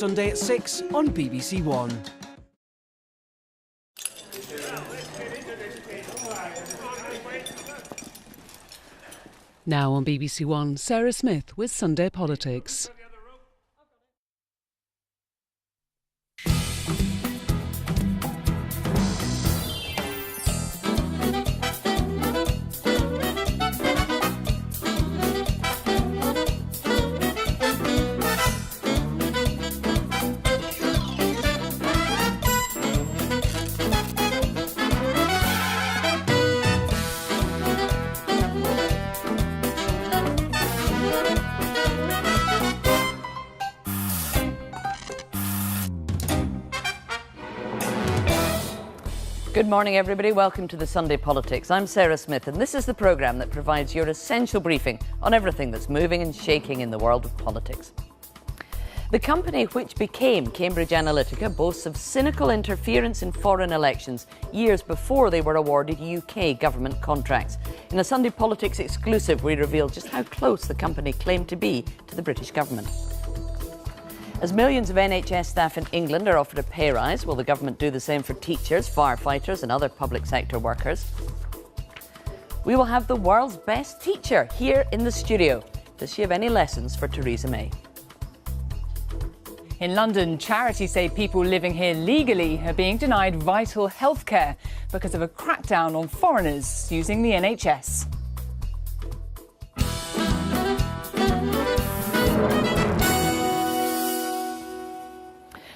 Sunday at 6 on BBC One. Now on BBC One, Sarah Smith with Sunday Politics. Good morning, everybody. Welcome to the Sunday Politics. I'm Sarah Smith, and this is the programme that provides your essential briefing on everything that's moving and shaking in the world of politics. The company which became Cambridge Analytica boasts of cynical interference in foreign elections years before they were awarded UK government contracts. In a Sunday Politics exclusive, we reveal just how close the company claimed to be to the British government. As millions of NHS staff in England are offered a pay rise, will the government do the same for teachers, firefighters and other public sector workers? We will have the world's best teacher here in the studio. Does she have any lessons for Theresa May? In London, charities say people living here legally are being denied vital health care because of a crackdown on foreigners using the NHS.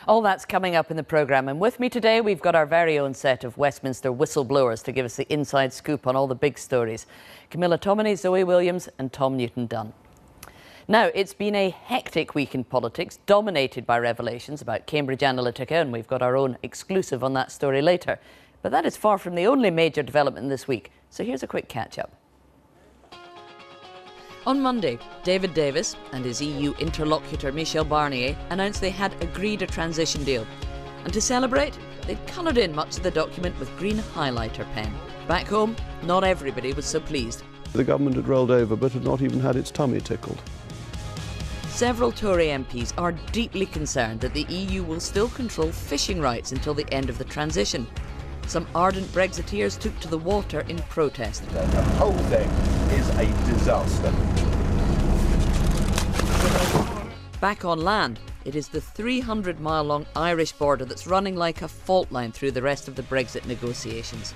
All that's coming up in the programme, and with me today we've got our very own set of Westminster whistleblowers to give us the inside scoop on all the big stories. Camilla Tominey, Zoe Williams and Tom Newton-Dunn. Now, it's been a hectic week in politics, dominated by revelations about Cambridge Analytica, and we've got our own exclusive on that story later. But that is far from the only major development this week, so here's a quick catch-up. On Monday, David Davis and his EU interlocutor Michel Barnier announced they had agreed a transition deal. And to celebrate, they'd coloured in much of the document with green highlighter pen. Back home, not everybody was so pleased. The government had rolled over but had not even had its tummy tickled. Several Tory MPs are deeply concerned that the EU will still control fishing rights until the end of the transition. Some ardent Brexiteers took to the water in protest. The whole thing is a disaster. Back on land, it is the 300-mile-long Irish border that's running like a fault line through the rest of the Brexit negotiations.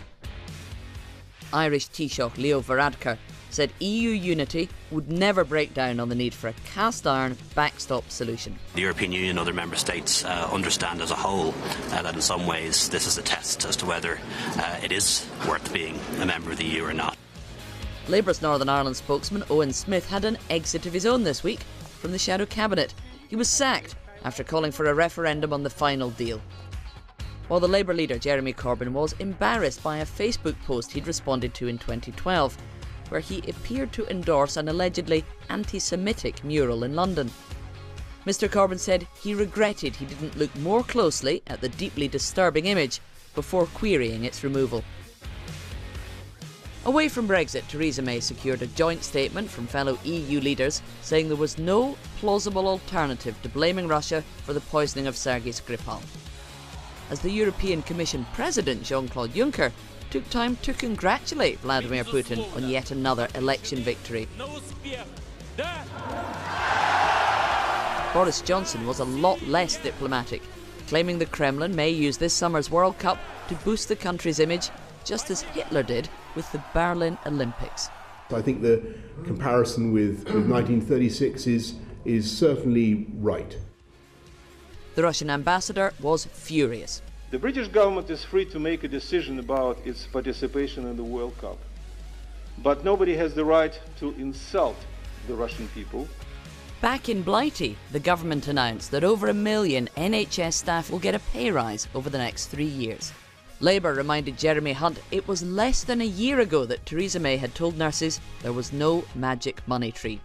Irish Taoiseach Leo Varadkar said EU unity would never break down on the need for a cast-iron backstop solution. The European Union and other member states understand as a whole that in some ways this is a test as to whether it is worth being a member of the EU or not. Labour's Northern Ireland spokesman Owen Smith had an exit of his own this week from the shadow cabinet. He was sacked after calling for a referendum on the final deal. While the Labour leader Jeremy Corbyn was embarrassed by a Facebook post he'd responded to in 2012, where he appeared to endorse an allegedly anti-Semitic mural in London. Mr Corbyn said he regretted he didn't look more closely at the deeply disturbing image before querying its removal. Away from Brexit, Theresa May secured a joint statement from fellow EU leaders saying there was no plausible alternative to blaming Russia for the poisoning of Sergei Skripal. As the European Commission President Jean-Claude Juncker took time to congratulate Vladimir Putin on yet another election victory. Boris Johnson was a lot less diplomatic, claiming the Kremlin may use this summer's World Cup to boost the country's image, just as Hitler did with the Berlin Olympics. I think the comparison with 1936 is certainly right. The Russian ambassador was furious. The British government is free to make a decision about its participation in the World Cup. But nobody has the right to insult the Russian people. Back in Blighty, the government announced that over 1 million NHS staff will get a pay rise over the next 3 years. Labour reminded Jeremy Hunt it was less than a year ago that Theresa May had told nurses there was no magic money tree.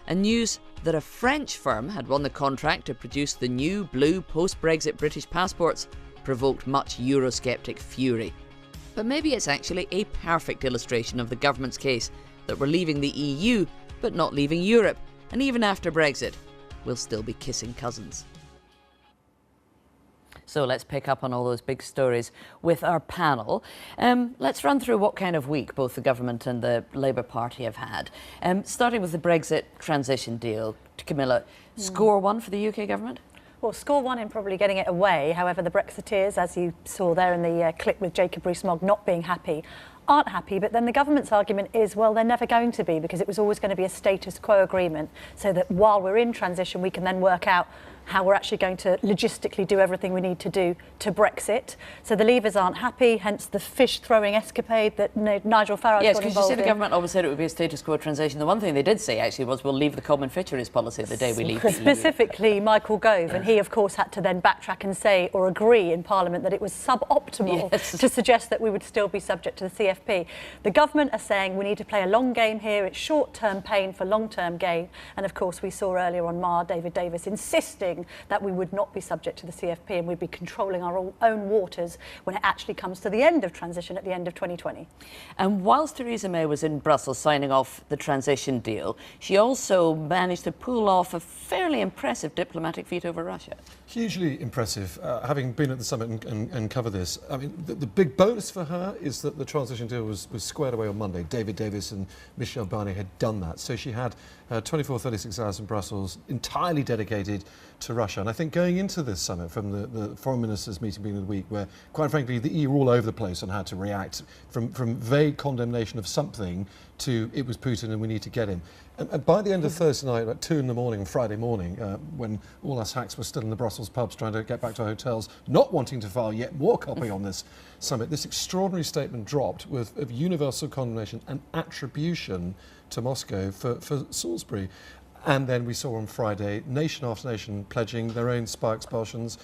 And news that a French firm had won the contract to produce the new blue post-Brexit British passports provoked much Eurosceptic fury. But maybe it's actually a perfect illustration of the government's case that we're leaving the EU but not leaving Europe, and even after Brexit, we'll still be kissing cousins. So let's pick up on all those big stories with our panel. Let's run through what kind of week both the government and the Labour Party have had. Starting with the Brexit transition deal. Camilla, score one for the UK government? Well, score one in probably getting it away. However, the Brexiteers, as you saw there in the clip with Jacob Rees-Mogg not being happy, aren't happy. But then the government's argument is, well, they're never going to be, because it was always going to be a status quo agreement, so that while we're in transition, we can then work out how we're actually going to logistically do everything we need to do to Brexit. So the Leavers aren't happy, hence the fish-throwing escapade that Nigel Farage got involved in. Yes, because you see the government always said it would be a status quo transition. The one thing they did say, actually, was we'll leave the common fisheries policy the day we leave the EU. Specifically, Michael Gove, and he, of course, had to then backtrack and say or agree in Parliament that it was suboptimal to suggest that we would still be subject to the CFP. The government are saying we need to play a long game here. It's short-term pain for long-term gain. And, of course, we saw earlier on David Davis insisting that we would not be subject to the CFP and we'd be controlling our own waters when it actually comes to the end of transition at the end of 2020. And whilst Theresa May was in Brussels signing off the transition deal, she also managed to pull off a fairly impressive diplomatic feat over Russia. Hugely impressive, having been at the summit and covered this. I mean, the big bonus for her is that the transition deal was squared away on Monday. David Davis and Michel Barnier had done that. So she had 36 hours in Brussels, entirely dedicated to Russia. And I think going into this summit, from the foreign ministers meeting being in the week, where, quite frankly, the EU were all over the place on how to react, from vague condemnation of something to it was Putin and we need to get him. And by the end of Thursday night, about 2 in the morning, Friday morning, when all us hacks were still in the Brussels pubs trying to get back to our hotels, not wanting to file yet more copy on this summit, this extraordinary statement dropped of universal condemnation and attribution to Moscow for Salisbury. And then we saw on Friday nation after nation pledging their own spy expulsions,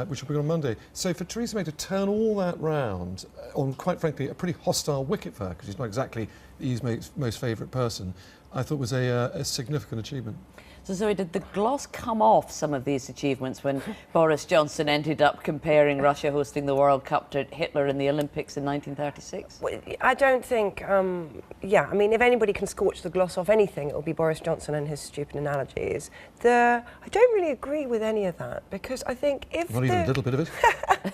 which will be on Monday. So for Theresa May to turn all that round on, quite frankly, a pretty hostile wicket for her, because she's not exactly the EU's most favourite person, I thought was a significant achievement. So Zoe, did the gloss come off some of these achievements when Boris Johnson ended up comparing Russia hosting the World Cup to Hitler in the Olympics in 1936? Well, I don't think, I mean, if anybody can scorch the gloss off anything, it'll be Boris Johnson and his stupid analogies. I don't really agree with any of that, because I think if not even a little bit of it?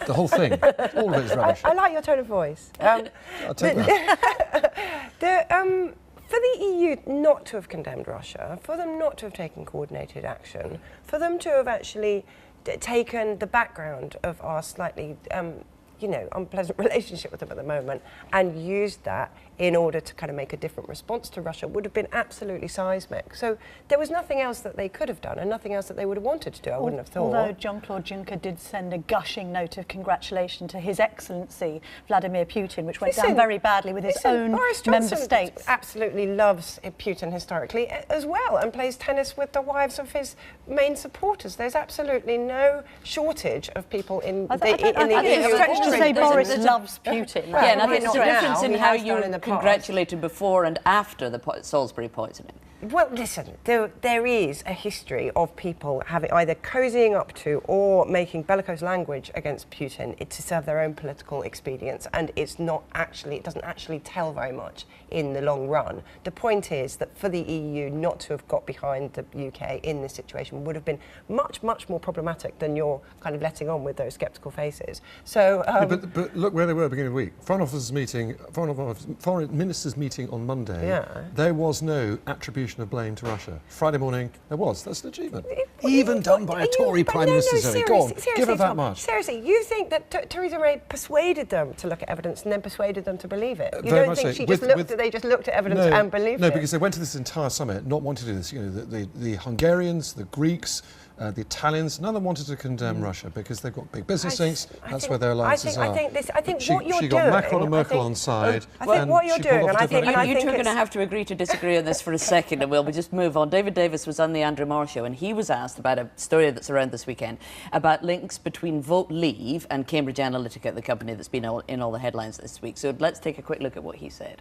The whole thing? All of it is rubbish. I like your tone of voice. I'll take that. For the EU not to have condemned Russia, for them not to have taken coordinated action, for them to have actually taken the background of our slightly, unpleasant relationship with them at the moment and used that in order to kind of make a different response to Russia would have been absolutely seismic. So there was nothing else that they could have done and nothing else that they would have wanted to do, I wouldn't have thought. Although Jean-Claude Juncker did send a gushing note of congratulation to His Excellency Vladimir Putin, which went down very badly with his own member states. Absolutely loves Putin historically as well and plays tennis with the wives of his main supporters. There's absolutely no shortage of people in the EU. It's stretched to say Boris loves Putin. Yeah, and I think there's a difference in how you congratulated before and after the Salisbury poisoning. Well, listen, there is a history of people having either cozying up to or making bellicose language against Putin to serve their own political expedience, and it doesn't actually tell very much in the long run. The point is that for the EU not to have got behind the UK in this situation would have been much, much more problematic than you're kind of letting on with those sceptical faces. So, but look where they were at the beginning of the week. Foreign ministers meeting on Monday. Yeah. There was no attribution of blame to Russia. Friday morning, there was. That's an achievement. Even done by a Tory Prime Minister, Zoe. Go on, give her that much. Seriously, you think that Theresa May persuaded them to look at evidence and then persuaded them to believe it? You Very don't much think so. they just looked at evidence and believed it? No, because they went to this entire summit not wanting to do this. You know, the Hungarians, the Greeks, the Italians, none of them wanted to condemn Russia because they've got big business links. That's where their alliances are. I think what you're doing. She got Macron and Merkel on side. I think what you're doing, and I think you two are going to have to agree to disagree on this for a second, and we'll just move on. David Davis was on the Andrew Marr show, and he was asked about a story that's around this weekend about links between Vote Leave and Cambridge Analytica, the company that's been in all the headlines this week. So let's take a quick look at what he said.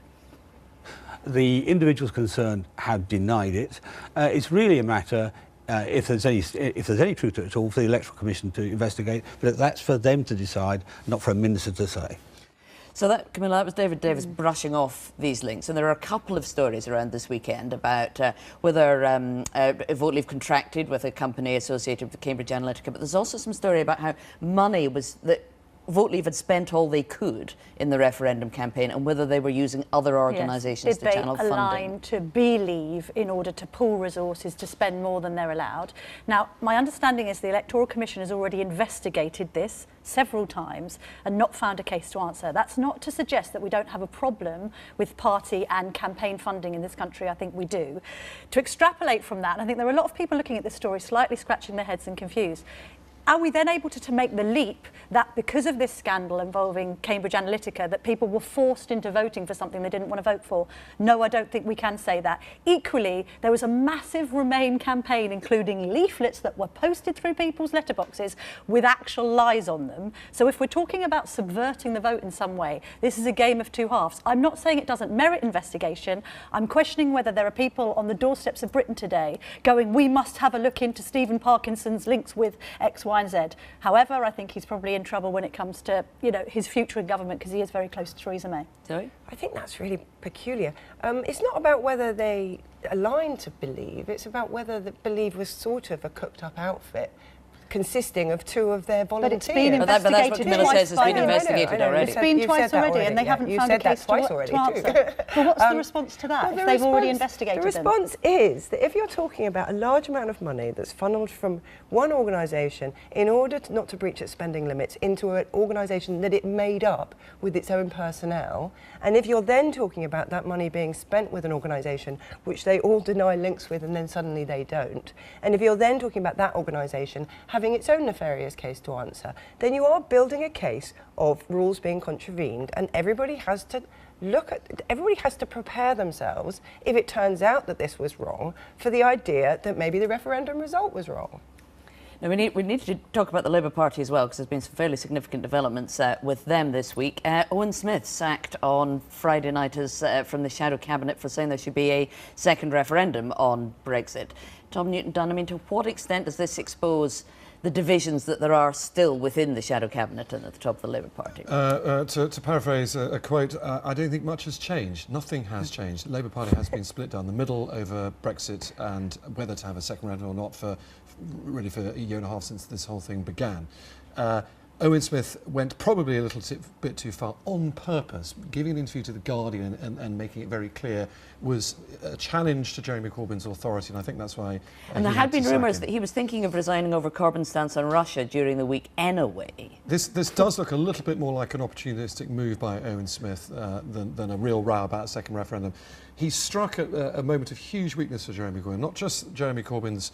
The individuals concerned have denied it. It's really a matter, if there's any truth to it at all, for the Electoral Commission to investigate, but that's for them to decide, not for a minister to say. So that, Camilla, that was David Davis brushing off these links, and there are a couple of stories around this weekend about whether Voteleave contracted with a company associated with Cambridge Analytica, but there's also some story about how money was that Voteleave had spent all they could in the referendum campaign, and whether they were using other organisations to channel funding. Did they align to Believe in order to pool resources to spend more than they're allowed? Now, my understanding is the Electoral Commission has already investigated this several times and not found a case to answer. That's not to suggest that we don't have a problem with party and campaign funding in this country. I think we do. To extrapolate from that, I think there are a lot of people looking at this story slightly scratching their heads and confused. Are we then able to make the leap that because of this scandal involving Cambridge Analytica that people were forced into voting for something they didn't want to vote for? No, I don't think we can say that. Equally, there was a massive Remain campaign, including leaflets that were posted through people's letterboxes with actual lies on them. So if we're talking about subverting the vote in some way, this is a game of two halves. I'm not saying it doesn't merit investigation. I'm questioning whether there are people on the doorsteps of Britain today going, we must have a look into Stephen Parkinson's links with X, Y, and Z. However, I think he's probably in trouble when it comes to, his future in government, because he is very close to Theresa May. Sorry? I think that's really peculiar. It's not about whether they aligned to Believe, it's about whether the Believe was sort of a cooked-up outfit consisting of two of their volunteers. But it's been investigated. But that's what Camilla says has been investigated already. It's been twice already, and they haven't found a case to answer. But what's the response to that, if they've already investigated them? The response is that if you're talking about a large amount of money that's funneled from one organisation in order not to breach its spending limits into an organisation that it made up with its own personnel, and if you're then talking about that money being spent with an organisation which they all deny links with and then suddenly they don't, and if you're then talking about that organisation having its own nefarious case to answer, then you are building a case of rules being contravened, and everybody has to prepare themselves, if it turns out that this was wrong, for the idea that maybe the referendum result was wrong. Now, we need to talk about the Labour Party as well, because there's been some fairly significant developments with them this week. Owen Smith sacked on Friday night from the shadow cabinet for saying there should be a second referendum on Brexit. Tom Newton-Dunn, to what extent does this expose the divisions that there are still within the shadow cabinet and at the top of the Labour Party? To paraphrase a quote, I don't think much has changed. Nothing has changed. The Labour Party has been split down the middle over Brexit and whether to have a second referendum or not for a year and a half since this whole thing began. Owen Smith went probably a little bit too far on purpose. Giving an interview to The Guardian and making it very clear was a challenge to Jeremy Corbyn's authority, and I think that's why. And there had been rumours that he was thinking of resigning over Corbyn's stance on Russia during the week anyway. This does look a little bit more like an opportunistic move by Owen Smith than a real row about a second referendum. He struck a moment of huge weakness for Jeremy Corbyn, not just Jeremy Corbyn's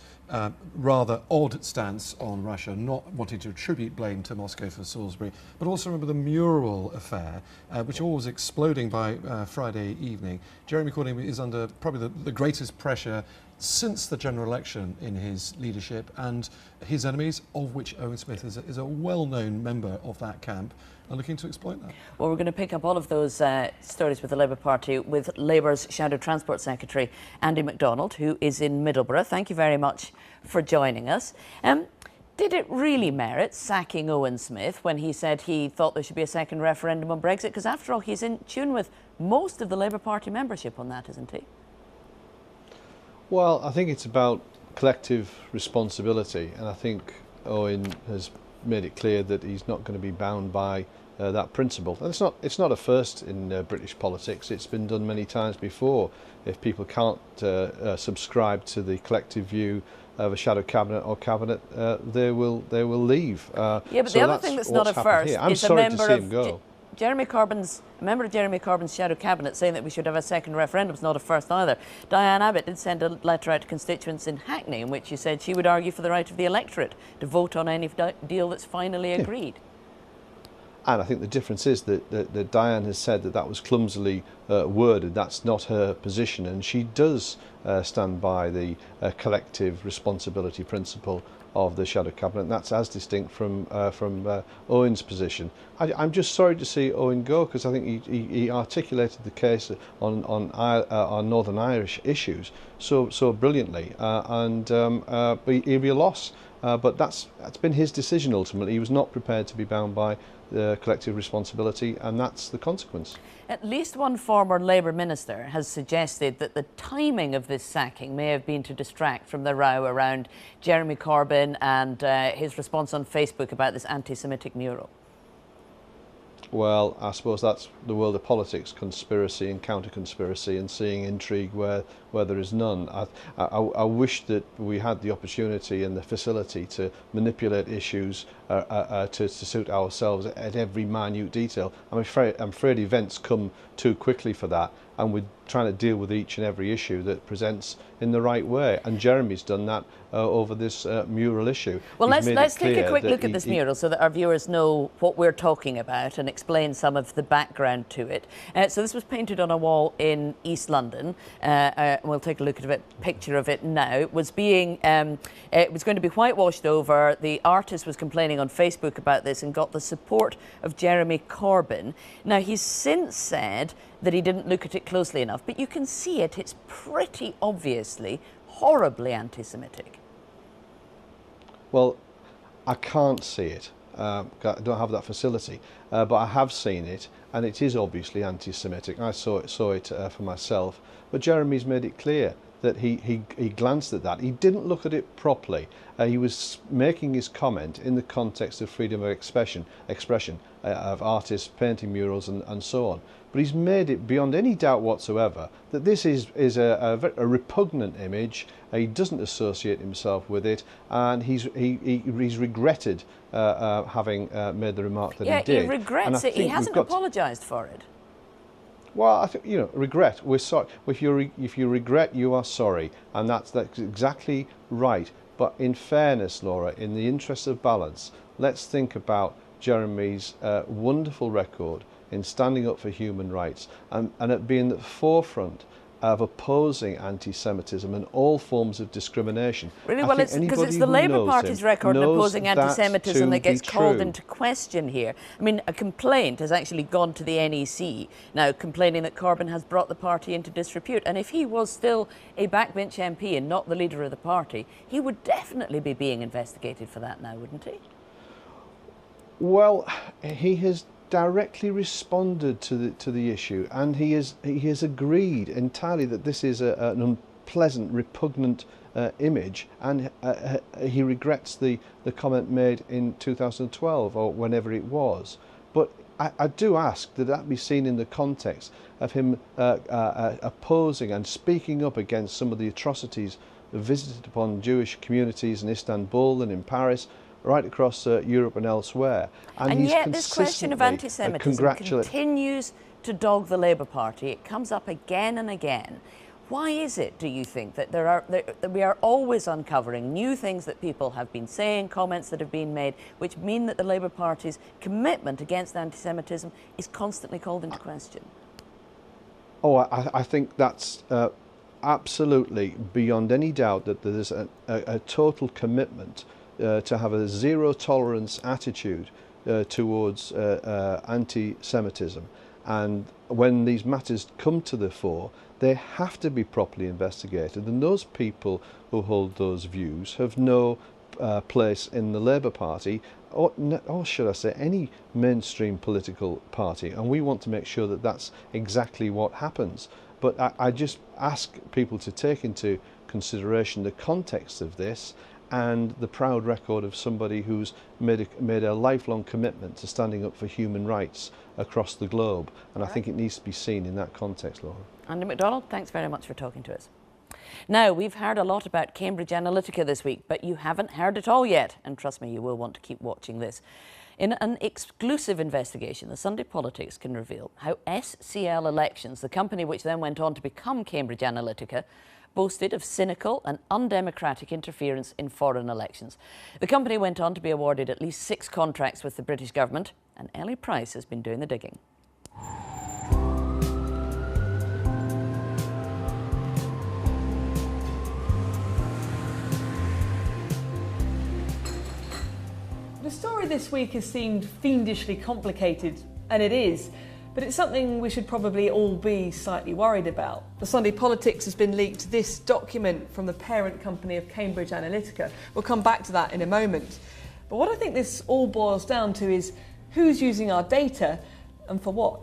rather odd stance on Russia, not wanting to attribute blame to Moscow for Salisbury, but also remember the mural affair, which all was exploding by Friday evening. Jeremy Corbyn is under probably the greatest pressure since the general election in his leadership, and his enemies, of which Owen Smith is a well-known member of that camp, are looking to exploit that. Well, we're going to pick up all of those stories with the Labour Party with Labour's Shadow Transport Secretary, Andy MacDonald, who is in Middlesbrough. Thank you very much for joining us. Did it really merit sacking Owen Smith when he said he thought there should be a second referendum on Brexit? Because after all, he's in tune with most of the Labour Party membership on that, isn't he? Well, I think it's about collective responsibility, and I think Owen has made it clear that he's not going to be bound by that principle. And it's not a first in British politics. It's been done many times before. If people can't subscribe to the collective view of a shadow cabinet or cabinet, they will leave. Yeah, but the other thing that's not a first is a member of Jeremy Corbyn's shadow cabinet saying that we should have a second referendum is not a first either. Diane Abbott did send a letter out to constituents in Hackney in which she said she would argue for the right of the electorate to vote on any deal that's finally agreed. And I think the difference is that Diane has said that was clumsily worded. That's not her position, and she does stand by the collective responsibility principle of the shadow cabinet, and that's as distinct from Owen's position. I'm just sorry to see Owen go, because I think he articulated the case on Northern Irish issues so brilliantly, but he'll be a loss But that's been his decision ultimately. He was not prepared to be bound by the collective responsibility, and that's the consequence. At least one former Labour minister has suggested that the timing of this sacking may have been to distract from the row around Jeremy Corbyn and his response on Facebook about this anti-Semitic mural. Well, I suppose that's the world of politics, conspiracy and counter-conspiracy, and seeing intrigue where there is none. I wish that we had the opportunity and the facility to manipulate issues to suit ourselves at every minute detail. I'm afraid events come too quickly for that, and we're trying to deal with each and every issue that presents in the right way. And Jeremy's done that over this mural issue. Well, let's take a quick look at this mural so that our viewers know what we're talking about and explain some of the background to it. So this was painted on a wall in East London. We'll take a look at a picture of it now. It was being, it was going to be whitewashed over. The artist was complaining on Facebook about this and got the support of Jeremy Corbyn. Now, he's since said that he didn't look at it closely enough, but you can see it. It's pretty obviously horribly anti-Semitic. Well, I can't see it. I don't have that facility, but I have seen it, and it is obviously anti-Semitic. I saw it for myself. But Jeremy's made it clear that he glanced at that. He didn't look at it properly. He was making his comment in the context of freedom of expression of artists painting murals and so on. But he's made it beyond any doubt whatsoever that this is a repugnant image. He doesn't associate himself with it, and he's regretted having made the remark that he did. Yeah, he regrets it. He hasn't apologised for it. Well, I think, regret. We're sorry. If you regret, you are sorry, and that's exactly right. But in fairness, Laura, in the interest of balance, let's think about Jeremy's wonderful record in standing up for human rights and at being at the forefront of opposing anti-Semitism and all forms of discrimination. Really? Well, it's because it's the Labour Party's record in opposing anti-Semitism that gets called into question here. I mean, a complaint has actually gone to the NEC now, complaining that Corbyn has brought the party into disrepute. And if he was still a backbench MP and not the leader of the party, he would definitely be being investigated for that now, wouldn't he? Well, he has directly responded to the issue, and he has agreed entirely that this is an unpleasant, repugnant image, and he regrets the comment made in 2012 or whenever it was. But I do ask that be seen in the context of him opposing and speaking up against some of the atrocities visited upon Jewish communities in Istanbul and in Paris, right across Europe and elsewhere. And yet this question of anti-Semitism continues to dog the Labour Party. It comes up again and again. Why is it, do you think, that that we are always uncovering new things that people have been saying, comments that have been made, which mean that the Labour Party's commitment against anti-Semitism is constantly called into question? Oh, I think that's absolutely beyond any doubt that there's a total commitment to have a zero-tolerance attitude towards anti-Semitism. And when these matters come to the fore, they have to be properly investigated. And those people who hold those views have no place in the Labour Party, or should I say, any mainstream political party. And we want to make sure that that's exactly what happens. But I just ask people to take into consideration the context of this and the proud record of somebody who's made a lifelong commitment to standing up for human rights across the globe. And I think it needs to be seen in that context, Laura. Andy MacDonald, thanks very much for talking to us. Now, we've heard a lot about Cambridge Analytica this week, but you haven't heard it all yet. And trust me, you will want to keep watching this. In an exclusive investigation, the Sunday Politics can reveal how SCL Elections, the company which then went on to become Cambridge Analytica, boasted of cynical and undemocratic interference in foreign elections. The company went on to be awarded at least 6 contracts with the British government, and Ellie Price has been doing the digging. The story this week has seemed fiendishly complicated, and it is. But it's something we should probably all be slightly worried about. The Sunday Politics has been leaked this document from the parent company of Cambridge Analytica. We'll come back to that in a moment. But what I think this all boils down to is who's using our data and for what?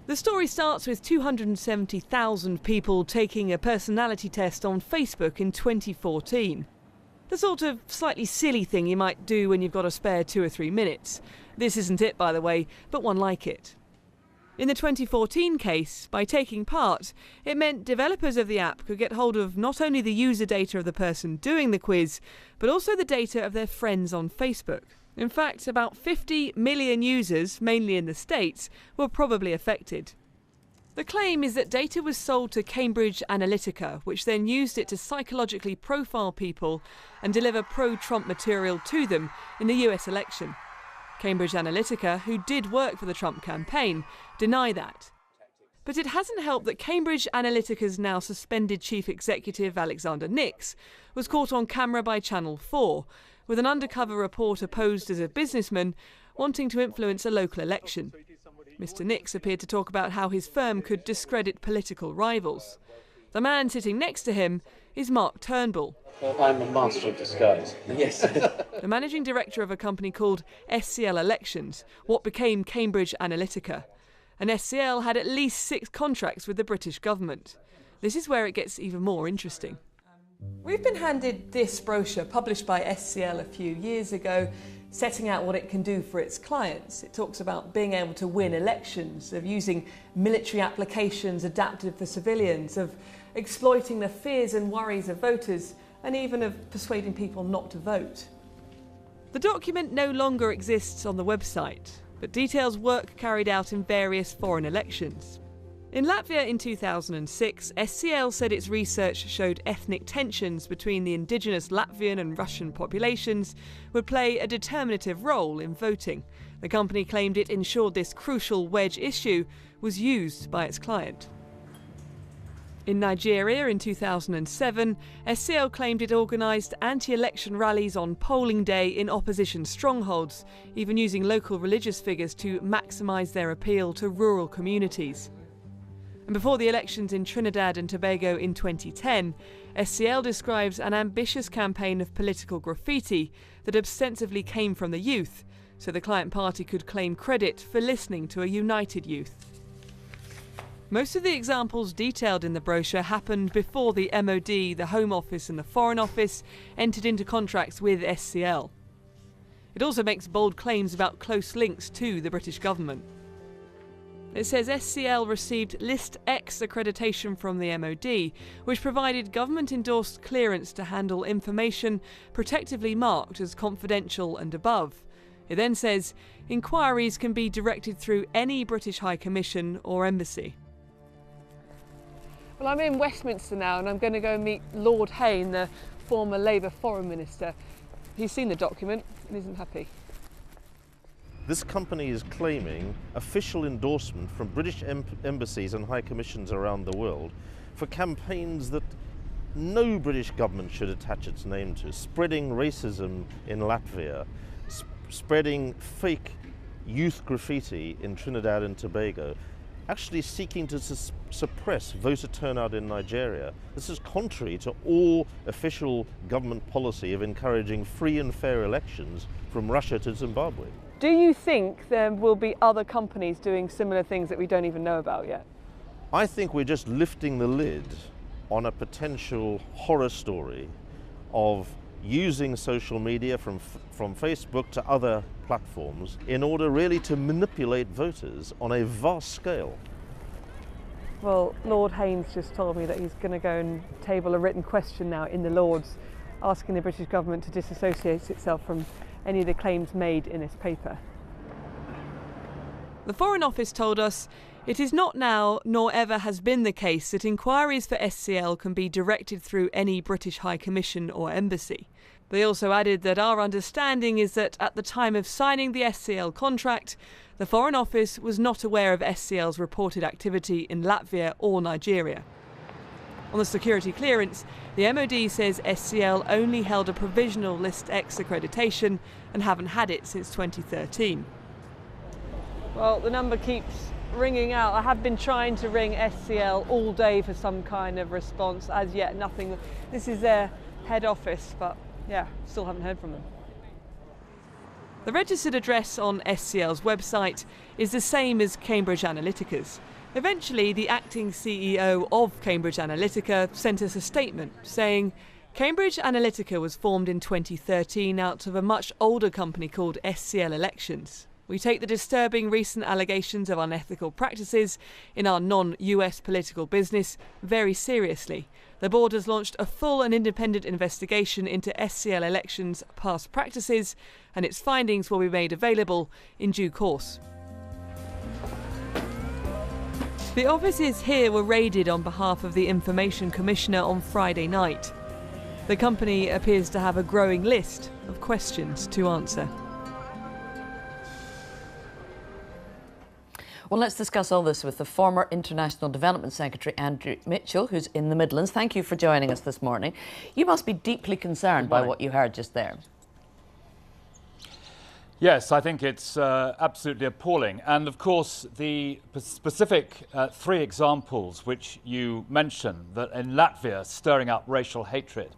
The story starts with 270,000 people taking a personality test on Facebook in 2014. The sort of slightly silly thing you might do when you've got a spare 2 or 3 minutes. This isn't it, by the way, but one like it. In the 2014 case, by taking part, it meant developers of the app could get hold of not only the user data of the person doing the quiz, but also the data of their friends on Facebook. In fact, about 50 million users, mainly in the States, were probably affected. The claim is that data was sold to Cambridge Analytica, which then used it to psychologically profile people and deliver pro-Trump material to them in the US election. Cambridge Analytica, who did work for the Trump campaign, deny that. But it hasn't helped that Cambridge Analytica's now suspended chief executive Alexander Nix was caught on camera by Channel 4, with an undercover reporter posed as a businessman wanting to influence a local election. Mr. Nix appeared to talk about how his firm could discredit political rivals. The man sitting next to him is Mark Turnbull. I'm a master of disguise. Yes. The managing director of a company called SCL Elections, what became Cambridge Analytica. And SCL had at least 6 contracts with the British government. This is where it gets even more interesting. We've been handed this brochure published by SCL a few years ago, setting out what it can do for its clients. It talks about being able to win elections, of using military applications adapted for civilians, of exploiting the fears and worries of voters, and even of persuading people not to vote. The document no longer exists on the website, but details work carried out in various foreign elections. In Latvia in 2006, SCL said its research showed ethnic tensions between the indigenous Latvian and Russian populations would play a determinative role in voting. The company claimed it ensured this crucial wedge issue was used by its client. In Nigeria in 2007, SCL claimed it organised anti-election rallies on polling day in opposition strongholds, even using local religious figures to maximise their appeal to rural communities. And before the elections in Trinidad and Tobago in 2010, SCL describes an ambitious campaign of political graffiti that ostensibly came from the youth, so the client party could claim credit for listening to a united youth. Most of the examples detailed in the brochure happened before the MOD, the Home Office and the Foreign Office entered into contracts with SCL. It also makes bold claims about close links to the British government. It says SCL received List X accreditation from the MOD, which provided government-endorsed clearance to handle information protectively marked as confidential and above. It then says inquiries can be directed through any British High Commission or embassy. Well, I'm in Westminster now and I'm going to go and meet Lord Hayne, the former Labour Foreign Minister. He's seen the document and isn't happy. This company is claiming official endorsement from British embassies and high commissions around the world for campaigns that no British government should attach its name to, spreading racism in Latvia, spreading fake youth graffiti in Trinidad and Tobago, actually seeking to suppress voter turnout in Nigeria. This is contrary to all official government policy of encouraging free and fair elections from Russia to Zimbabwe. Do you think there will be other companies doing similar things that we don't even know about yet? I think we're just lifting the lid on a potential horror story of using social media from Facebook to other platforms in order really to manipulate voters on a vast scale. Well, Lord Haynes just told me that he's going to go and table a written question now in the Lords, asking the British government to disassociate itself from any of the claims made in this paper. The Foreign Office told us it is not now, nor ever has been the case, that inquiries for SCL can be directed through any British High Commission or embassy. They also added that our understanding is that at the time of signing the SCL contract, the Foreign Office was not aware of SCL's reported activity in Latvia or Nigeria. On the security clearance, the MOD says SCL only held a provisional List X accreditation and haven't had it since 2013. Well, the number keeps ringing out. I have been trying to ring SCL all day for some kind of response. As yet, nothing. This is their head office, but yeah, still haven't heard from them. The registered address on SCL's website is the same as Cambridge Analytica's. Eventually, the acting CEO of Cambridge Analytica sent us a statement saying Cambridge Analytica was formed in 2013 out of a much older company called SCL Elections. We take the disturbing recent allegations of unethical practices in our non-US political business very seriously. The board has launched a full and independent investigation into SCL Elections' past practices, and its findings will be made available in due course. The offices here were raided on behalf of the Information Commissioner on Friday night. The company appears to have a growing list of questions to answer. Well, let's discuss all this with the former International Development Secretary, Andrew Mitchell, who's in the Midlands. Thank you for joining us this morning. You must be deeply concerned by what you heard just there. Yes, I think it's absolutely appalling. And of course, the specific 3 examples which you mentioned, that in Latvia stirring up racial hatred,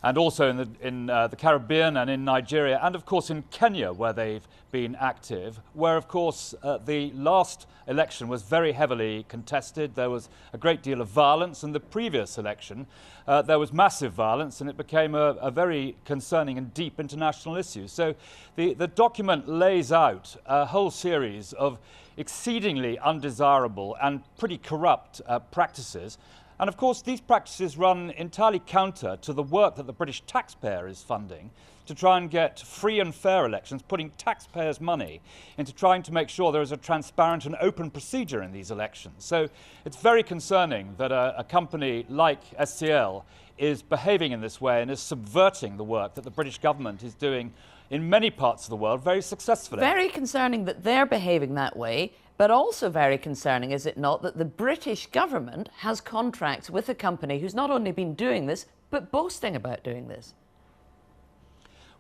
and also in the Caribbean and in Nigeria, and of course in Kenya, where they've been active, where of course the last election was very heavily contested. There was a great deal of violence, and the previous election there was massive violence, and it became a very concerning and deep international issue. So the document lays out a whole series of exceedingly undesirable and pretty corrupt practices. And of course, these practices run entirely counter to the work that the British taxpayer is funding to try and get free and fair elections, putting taxpayers' money into trying to make sure there is a transparent and open procedure in these elections. So it's very concerning that a company like SCL is behaving in this way and is subverting the work that the British government is doing in many parts of the world very successfully. Very concerning that they're behaving that way. But also very concerning, is it not, that the British government has contracts with a company who's not only been doing this, but boasting about doing this?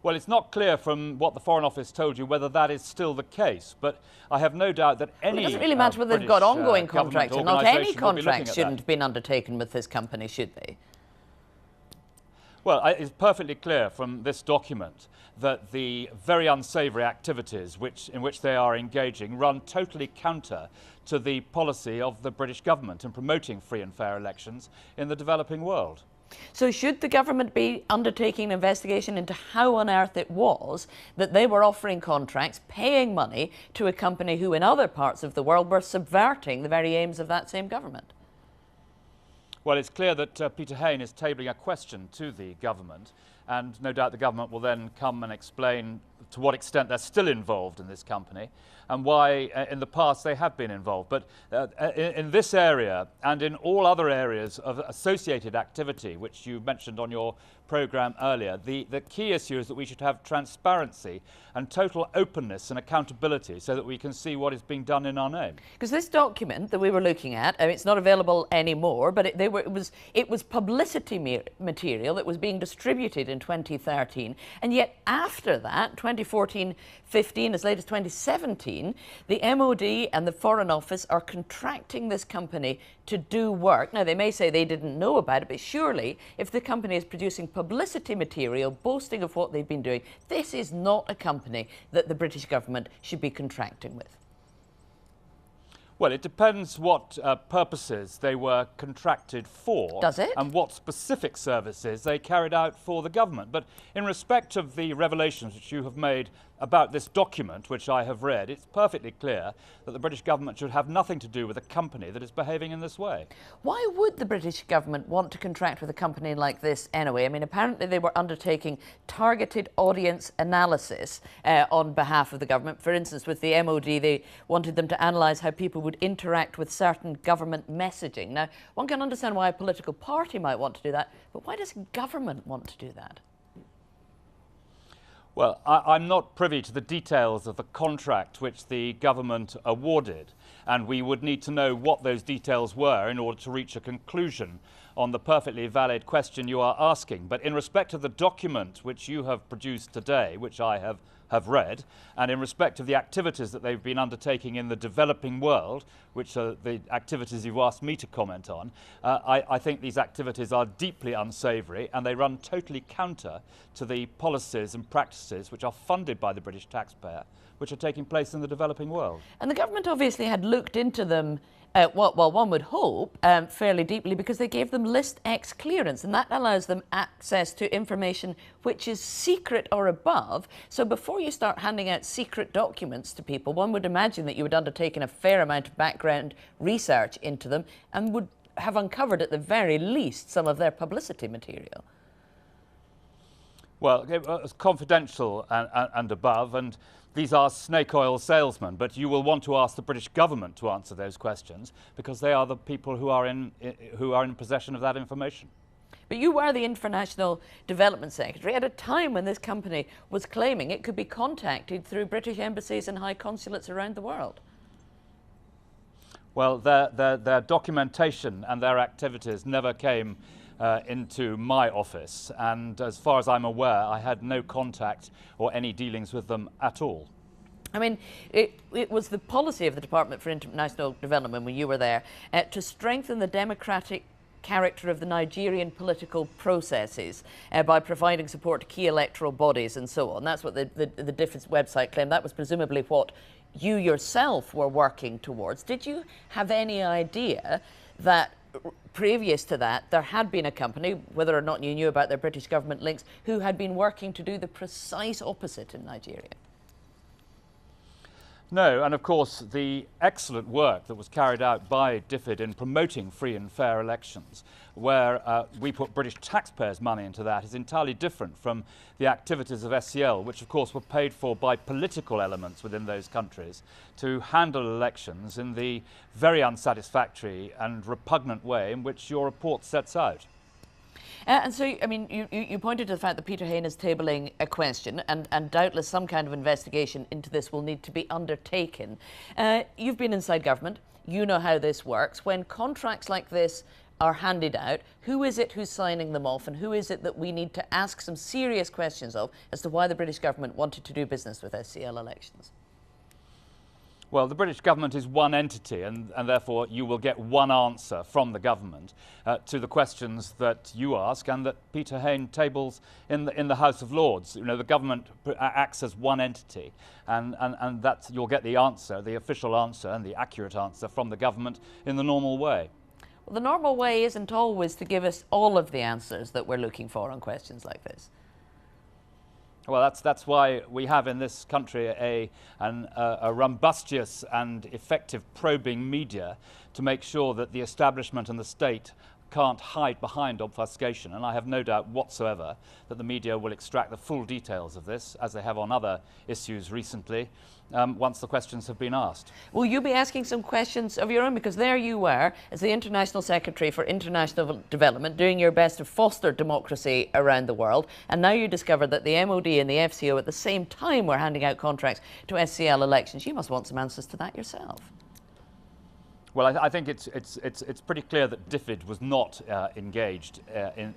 Well, it's not clear from what the Foreign Office told you whether that is still the case, but I have no doubt that any It doesn't really matter whether they've got ongoing contracts or not. Any contracts shouldn't have been undertaken with this company, should they? Well, it's perfectly clear from this document that the very unsavoury activities in which they are engaging run totally counter to the policy of the British government in promoting free and fair elections in the developing world. So should the government be undertaking an investigation into how on earth it was that they were offering contracts, paying money to a company who in other parts of the world were subverting the very aims of that same government? Well, it's clear that Peter Hain is tabling a question to the government, and no doubt the government will then come and explain to what extent they're still involved in this company and why in the past they have been involved. But in this area and in all other areas of associated activity, which you mentioned on your programme earlier, the key issue is that we should have transparency and total openness and accountability so that we can see what is being done in our name. Because this document that we were looking at, it's not available anymore, but it was publicity material that was being distributed in 2013, and yet after that, 2014-15, as late as 2017, the MOD and the Foreign Office are contracting this company to do work. Now, they may say they didn't know about it, but surely if the company is producing publicity material boasting of what they've been doing, this is not a company that the British government should be contracting with. Well, it depends what purposes they were contracted for. Does it? And what specific services they carried out for the government. But in respect of the revelations which you have made about this document, which I have read, it's perfectly clear that the British government should have nothing to do with a company that is behaving in this way. Why would the British government want to contract with a company like this anyway? I mean, apparently they were undertaking targeted audience analysis on behalf of the government. For instance, with the MOD, they wanted them to analyse how people would interact with certain government messaging. Now, one can understand why a political party might want to do that, but why does government want to do that? Well, I'm not privy to the details of the contract which the government awarded, and we would need to know what those details were in order to reach a conclusion on the perfectly valid question you are asking. But in respect of the document which you have produced today, which I have read, and in respect of the activities that they've been undertaking in the developing world, which are the activities you've asked me to comment on, I think these activities are deeply unsavoury, and they run totally counter to the policies and practices which are funded by the British taxpayer, which are taking place in the developing world. And the government obviously had looked into them, well, one would hope, fairly deeply, because they gave them List X clearance, and that allows them access to information which is secret or above. So before you start handing out secret documents to people, one would imagine that you would undertaken a fair amount of background research into them and would have uncovered at the very least some of their publicity material. Well, it was confidential and above, and these are snake oil salesmen, but you will want to ask the British government to answer those questions, because they are the people who are in possession of that information. But you were the International Development Secretary at a time when this company was claiming it could be contacted through British embassies and high consulates around the world. Well, their documentation and their activities never came into my office, and as far as I'm aware, I had no contact or any dealings with them at all. I mean, it was the policy of the Department for International Development when you were there to strengthen the democratic character of the Nigerian political processes by providing support to key electoral bodies and so on. That's what the DFID's website claimed. That was presumably what you yourself were working towards. Did you have any idea that previous to that there had been a company, whether or not you knew about their British government links, who had been working to do the precise opposite in Nigeria? No, and of course the excellent work that was carried out by DFID in promoting free and fair elections, where we put British taxpayers' money into that, is entirely different from the activities of SCL, which of course were paid for by political elements within those countries to handle elections in the very unsatisfactory and repugnant way in which your report sets out. And so, I mean, you pointed to the fact that Peter Hain is tabling a question, and doubtless some kind of investigation into this will need to be undertaken. You've been inside government, you know how this works. When contracts like this are handed out, who is it who's signing them off, and who is it that we need to ask some serious questions of as to why the British government wanted to do business with SCL Elections? Well, the British government is one entity, and therefore you will get one answer from the government to the questions that you ask and that Peter Hain tables in the House of Lords. You know, the government acts as one entity, and that's, you'll get the answer, the official answer and the accurate answer from the government in the normal way. Well, the normal way isn't always to give us all of the answers that we're looking for on questions like this. Well, that's why we have in this country a rumbustious and effective probing media to make sure that the establishment and the state can't hide behind obfuscation. And I have no doubt whatsoever that the media will extract the full details of this, as they have on other issues recently, once the questions have been asked. Will you be asking some questions of your own? Because there you were, as the International Secretary for International Development, doing your best to foster democracy around the world, and now you discover that the MOD and the FCO at the same time were handing out contracts to SCL Elections. You must want some answers to that yourself. Well, I think it's pretty clear that DFID was not engaged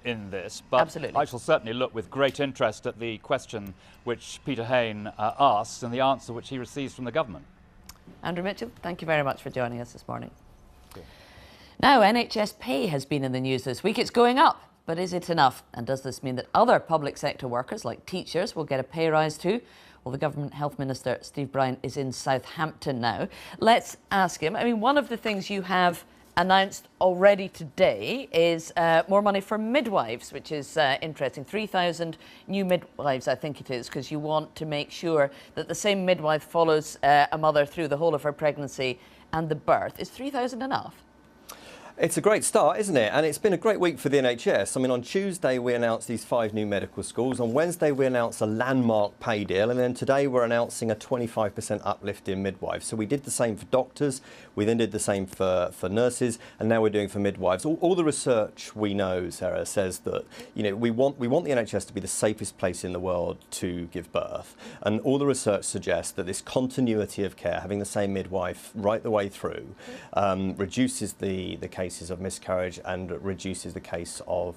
in this, but absolutely. I shall certainly look with great interest at the question which Peter Hain asks and the answer which he receives from the government. Andrew Mitchell, thank you very much for joining us this morning. Now, NHS pay has been in the news this week. It's going up, but is it enough? And does this mean that other public sector workers, like teachers, will get a pay rise too? Well, the Government Health Minister, Steve Bryan, is in Southampton now. Let's ask him. I mean, one of the things you have announced already today is more money for midwives, which is interesting. 3,000 new midwives, I think it is, because you want to make sure that the same midwife follows a mother through the whole of her pregnancy and the birth. Is 3,000 enough? It's a great start, isn't it? And it's been a great week for the NHS. I mean, on Tuesday, we announced these 5 new medical schools. On Wednesday, we announced a landmark pay deal. And then today, we're announcing a 25% uplift in midwives. So we did the same for doctors. We then did the same for nurses. And now we're doing for midwives. All the research we know, Sarah, says that, you know, we want the NHS to be the safest place in the world to give birth. And all the research suggests that this continuity of care, having the same midwife right the way through, reduces the case cases of miscarriage and reduces the case of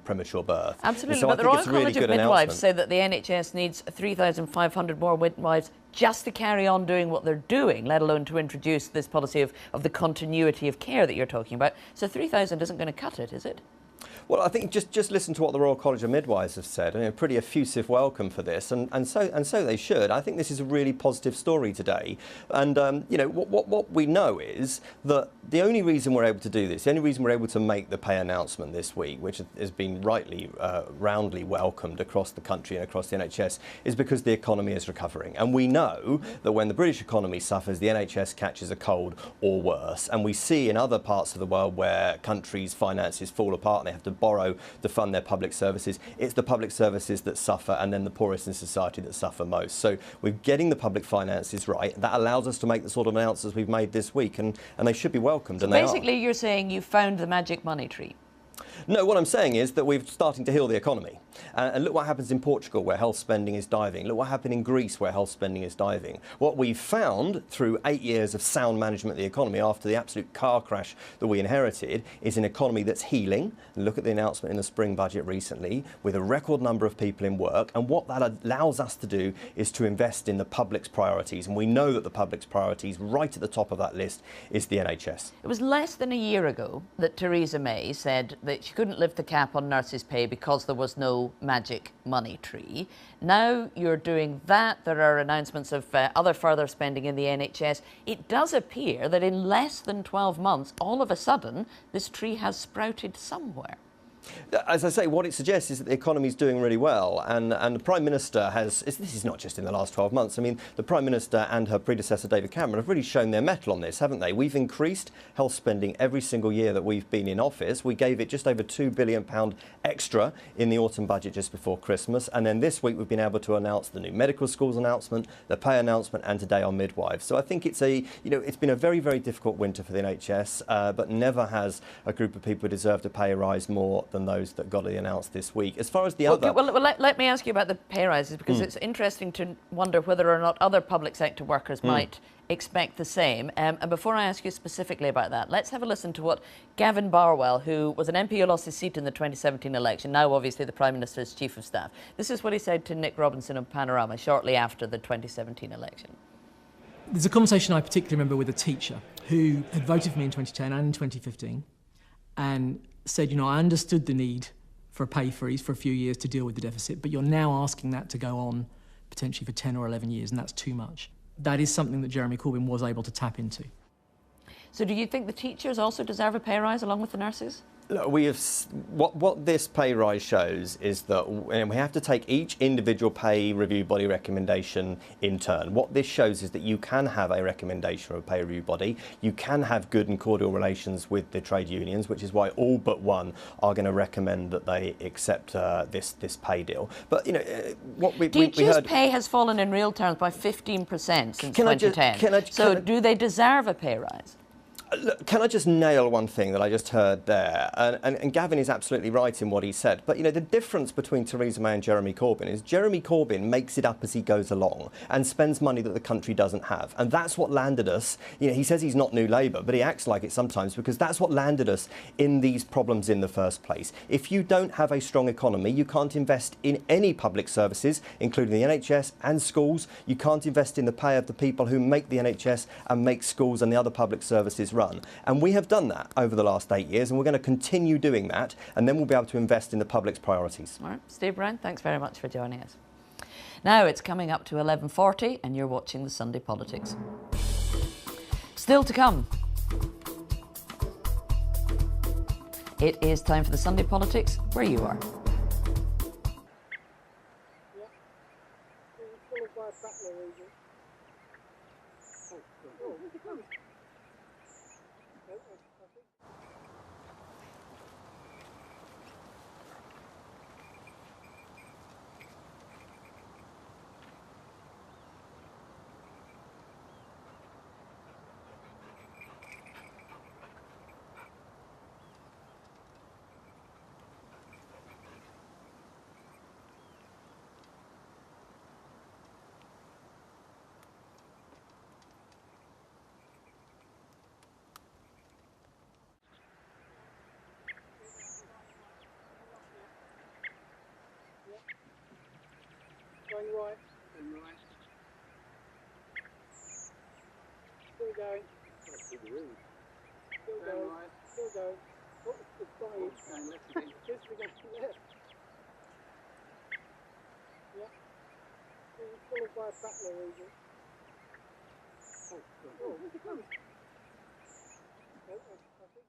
premature birth. Absolutely, so but the I think Royal it's a really College good of Midwives announcement. say that the NHS needs 3,500 more midwives just to carry on doing what they're doing, let alone to introduce this policy of the continuity of care that you're talking about. So 3,000 isn't going to cut it, is it? Well, I think just listen to what the Royal College of Midwives have said. I mean, a pretty effusive welcome for this, and so they should. I think this is a really positive story today. And you know, what we know is that the only reason we're able to do this, the only reason we're able to make the pay announcement this week, which has been rightly, roundly welcomed across the country and across the NHS, is because the economy is recovering. And we know that when the British economy suffers, the NHS catches a cold or worse. And we see in other parts of the world where countries' finances fall apart and they have to borrow to fund their public services, it's the public services that suffer, and then the poorest in society that suffer most. So we're getting the public finances right. That allows us to make the sort of announcements we've made this week, and they should be welcomed. So and they are. basically, you're saying you found the magic money tree. No, what I'm saying is that we're starting to heal the economy. And look what happens in Portugal, where health spending is diving. Look what happened in Greece, where health spending is diving. What we've found through 8 years of sound management of the economy after the absolute car crash that we inherited is an economy that's healing. Look at the announcement in the spring budget recently, with a record number of people in work. And what that allows us to do is to invest in the public's priorities. And we know that the public's priorities, right at the top of that list, is the NHS. It was less than a year ago that Theresa May said that she couldn't lift the cap on nurses' pay because there was no magic money tree. Now you're doing that. There are announcements of other further spending in the NHS. It does appear that in less than 12 months, all of a sudden, this tree has sprouted somewhere. As I say, what it suggests is that the economy is doing really well, and the Prime Minister has, this is not just in the last 12 months, I mean, the Prime Minister and her predecessor David Cameron have really shown their mettle on this, haven't they? We've increased health spending every single year that we've been in office. We gave it just over £2 billion extra in the autumn budget just before Christmas, and then this week we've been able to announce the new medical schools announcement, the pay announcement, and today on midwives. So I think it's it's been a very, very difficult winter for the NHS, but never has a group of people deserved a pay rise more than those that got it announced this week. As far as the other... Well, let me ask you about the pay rises, because it's interesting to wonder whether or not other public sector workers might expect the same. And before I ask you specifically about that, let's have a listen to what Gavin Barwell, who was an MP who lost his seat in the 2017 election, now obviously the Prime Minister's Chief of Staff. This is what he said to Nick Robinson on Panorama shortly after the 2017 election. There's a conversation I particularly remember with a teacher who had voted for me in 2010 and in 2015 and said, I understood the need for a pay freeze for a few years to deal with the deficit, but you're now asking that to go on potentially for 10 or 11 years, and that's too much. That is something that Jeremy Corbyn was able to tap into. So do you think the teachers also deserve a pay rise along with the nurses? Look, what this pay rise shows is that we have to take each individual pay review body recommendation in turn. What this shows is that you can have a recommendation from a pay review body. You can have good and cordial relations with the trade unions, which is why all but one are going to recommend that they accept this pay deal. But what we heard, pay has fallen in real terms by 15% since 2010. So do they deserve a pay rise? Look, can I just nail one thing that I just heard there? And Gavin is absolutely right in what he said. But, the difference between Theresa May and Jeremy Corbyn is Jeremy Corbyn makes it up as he goes along and spends money that the country doesn't have. And that's what landed us. He says he's not New Labour, but he acts like it sometimes because that's what landed us in these problems in the first place. If you don't have a strong economy, you can't invest in any public services, including the NHS and schools. You can't invest in the pay of the people who make the NHS and make schools and the other public services run. And we have done that over the last 8 years, and we're going to continue doing that, and then we'll be able to invest in the public's priorities. All right, Steve Brown, thanks very much for joining us. Now it's coming up to 11:40 and you're watching the Sunday Politics. Still to come. It is time for the Sunday Politics where you are. Going right. And right. Still going. That's the road. Still going. Right. Still going. Oh, it's going. It's going left again. Just to go left. Yeah. It's followed by a battler region. Oh, where's it going? I think.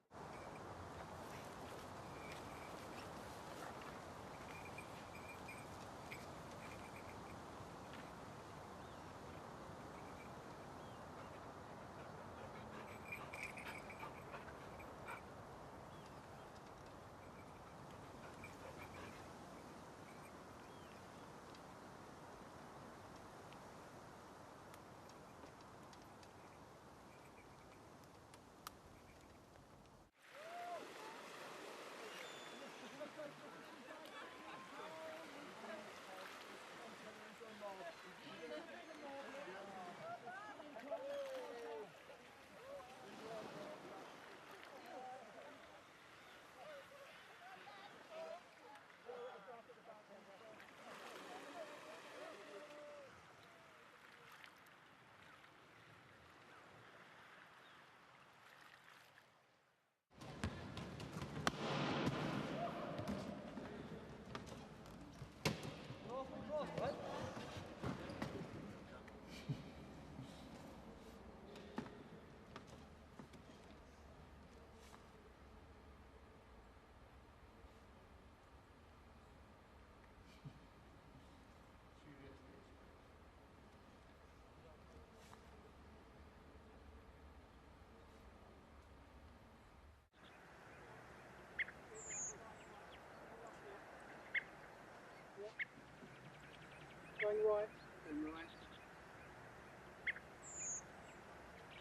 Going right. And right.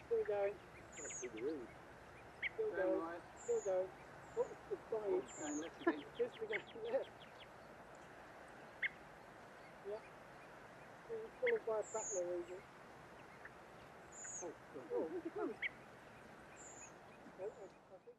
Still going. That's the road. Still going. Right. Still going. Oh, it's going. It's going left again. Just to go left. Yeah. It's followed by a battler region. Oh, where's it going? I think.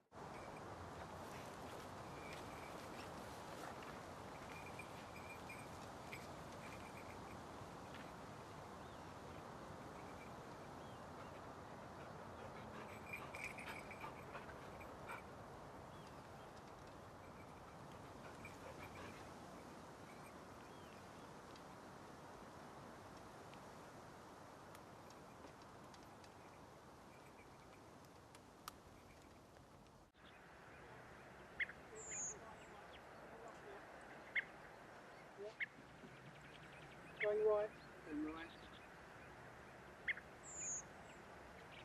Going right. And right.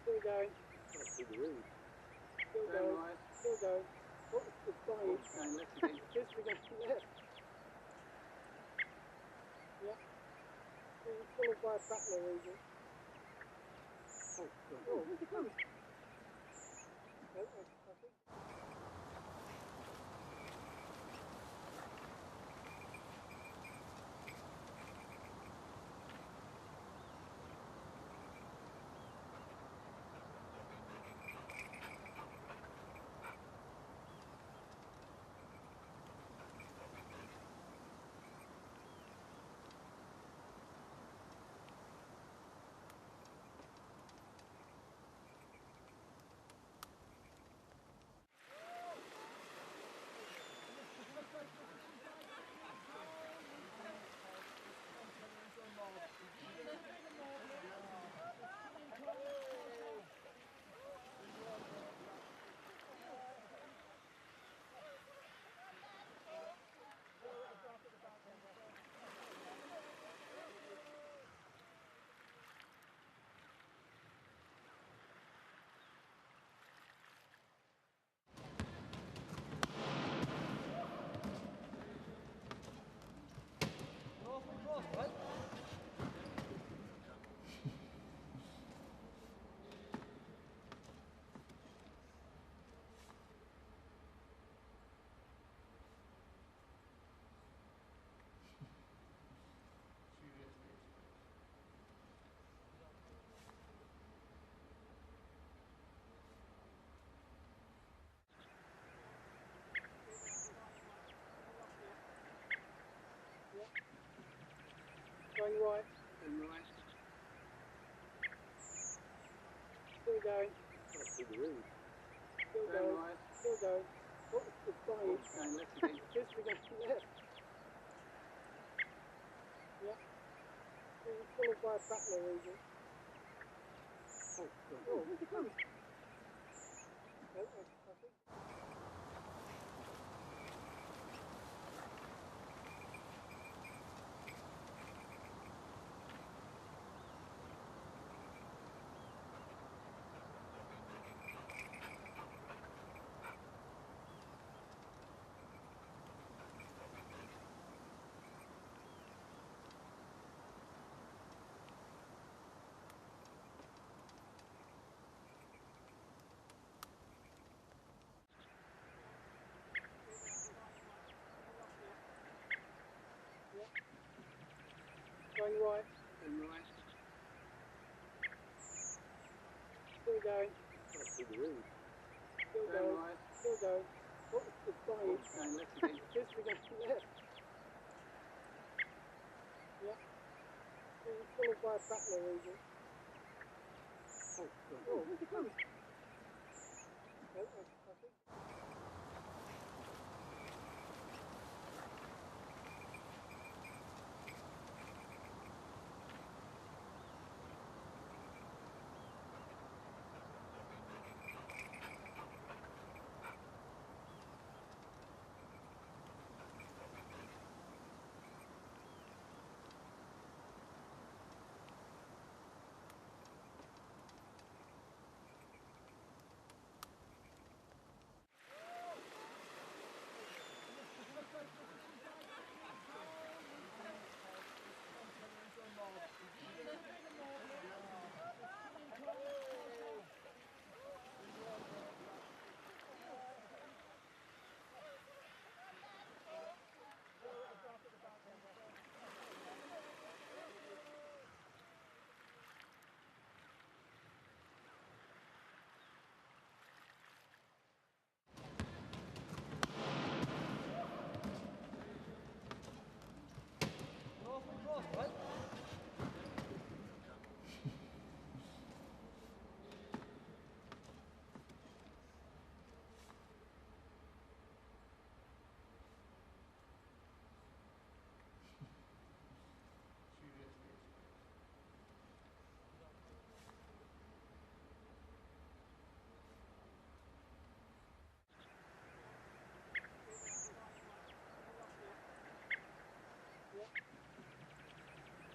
Still going. That's the road. Still going. Right. Still going. Oh, it's going. It's going left again. Just to go left. Yeah. It's followed by a battler region. Oh, where's it going? I think. Going right. And right. Still going. That's the road. Still going. Right. Still going. Oh, it's dying. Going left again. Just to go left. Yeah. It's followed by a battler region. Oh, oh. I think. Going right and right. Still going. That's the road. Still going. Right. Still going. Oh, it's dying. Going left again. Just to go left. Yeah. It's followed by a battler region. Oh, oh. I think.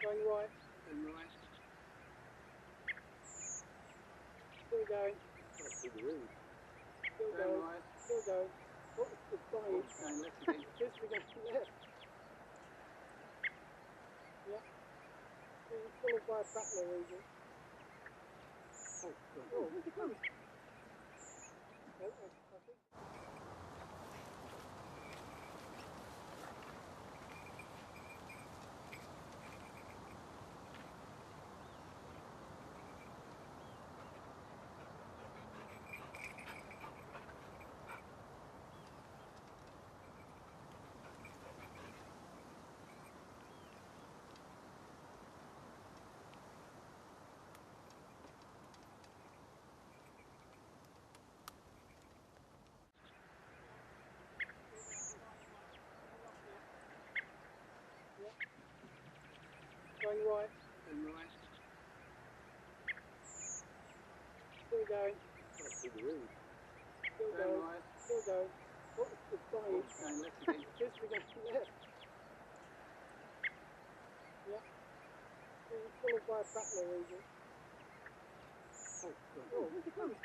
Going right and right. Still going. That's the road. Still going. Right. Still going. Oh, it's dying. Going left again. Just to go left. Yeah. It's followed by a battler region. Oh, oh. I think. Going right and right. Still going. That's the road. Still going. Right. Still going. Oh, it's dying. Going left again. Just to go left. Yeah. It's followed by a battler region. Oh, oh. I think.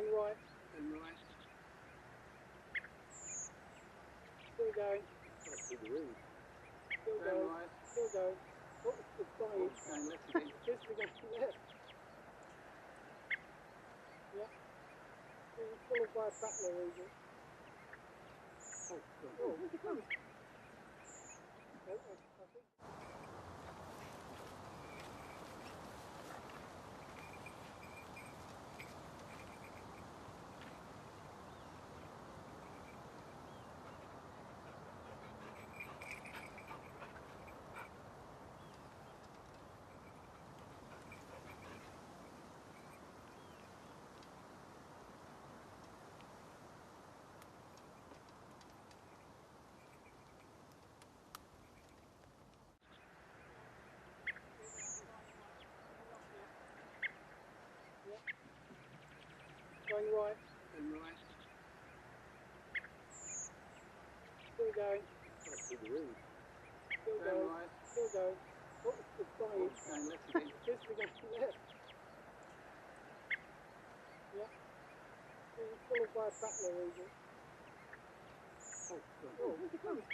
Going right. And right. Still going. That's the road. Still going. Right. Still going. Oh, it's dying. Going left again. Just to go left. Yeah. Being followed by a battler, is it? Oh, God. Oh, I think. Going right and right. Still going. That's the road. Still going. Right. Still going. Oh, it's dying. Going left again. Just to go left. Yeah. Being followed by a battler, is it? Oh, God. Oh, I think.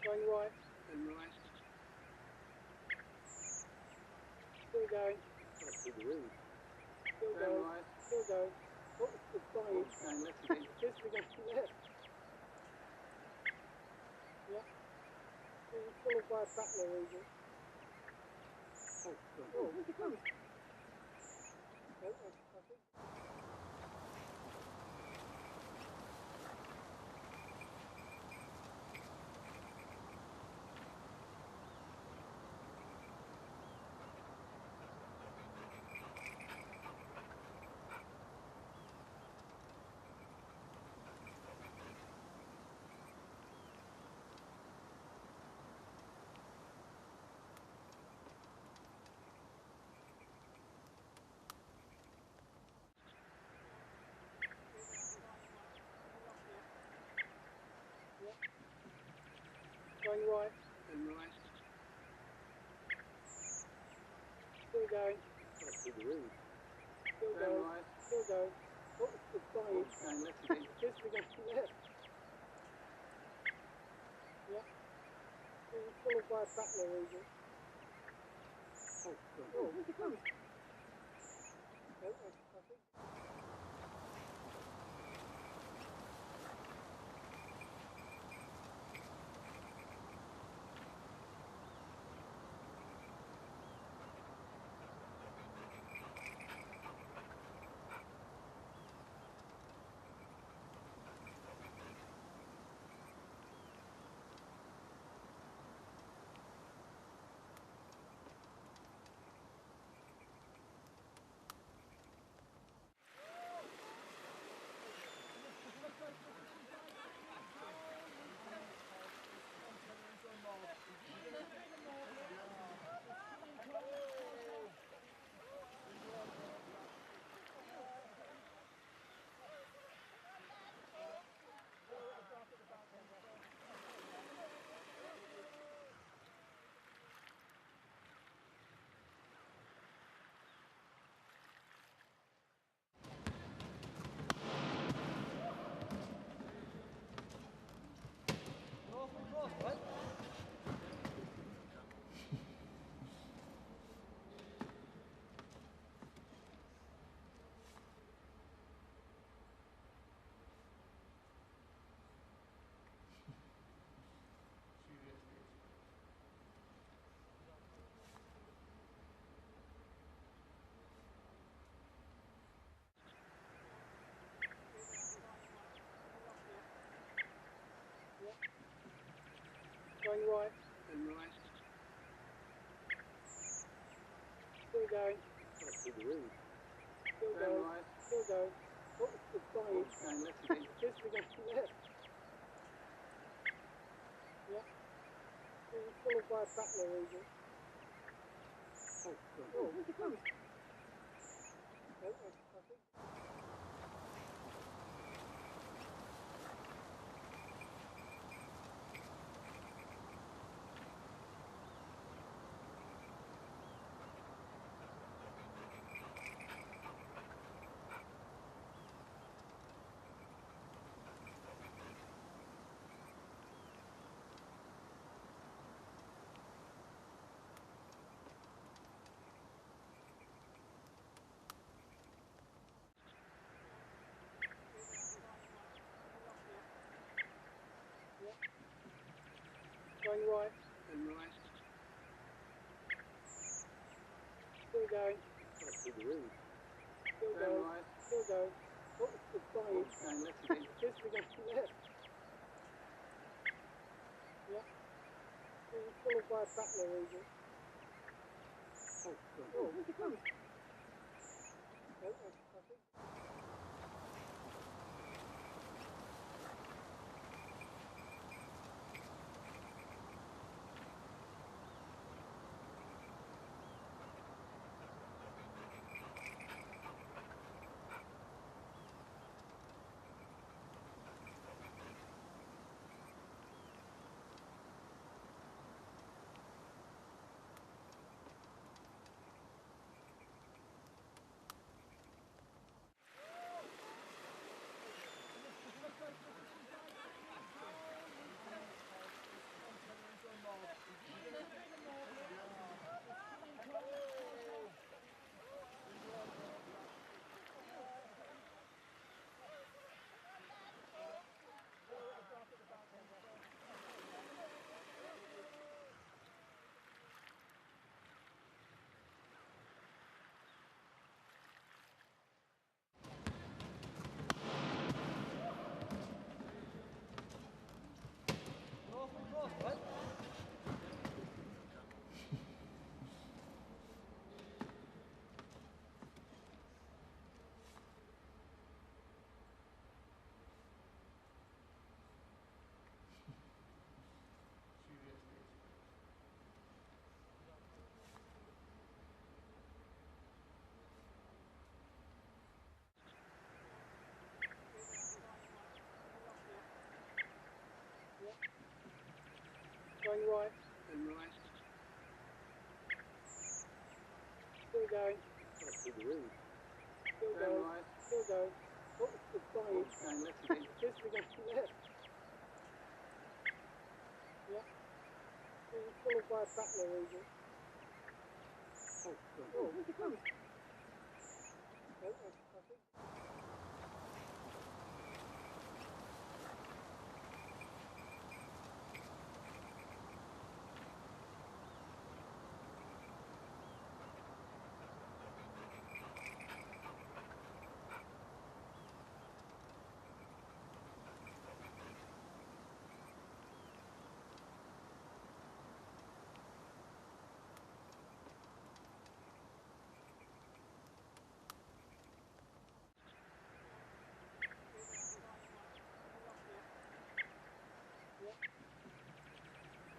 Going right and right. Still going. That's the road. Still going. Right. Still going. Oh, it's dying. Going left again. Just to go left. Yeah. Being followed by a battler, is it? Oh, God. Oh, I think. Going right and right. Still going. That's the road. Still going. Right. Still going. Oh, it's dying. Going left again. Just to go left. Yeah. Being followed by a battler, is it? Oh, God. I think. Going right. And right. Still going. That's the road. Still going. Right. Still going. Oh, it's dying. Going left again. Just to go left. Yeah. It's followed by a battler region. Oh, God. Going right. And right. Still going. That's the road. Still going. Right. Still going. Oh, it's dying. Going left again. Just to go left. Yeah. It's followed by a battler region. Oh, God. Oh, I think. Going right. And right. Still going. That's the road. Still going. Right. Still going. Oh, it's dying. Going left again. Just to go left. Yeah. It's followed by a battler region. Oh, God. Oh, I think.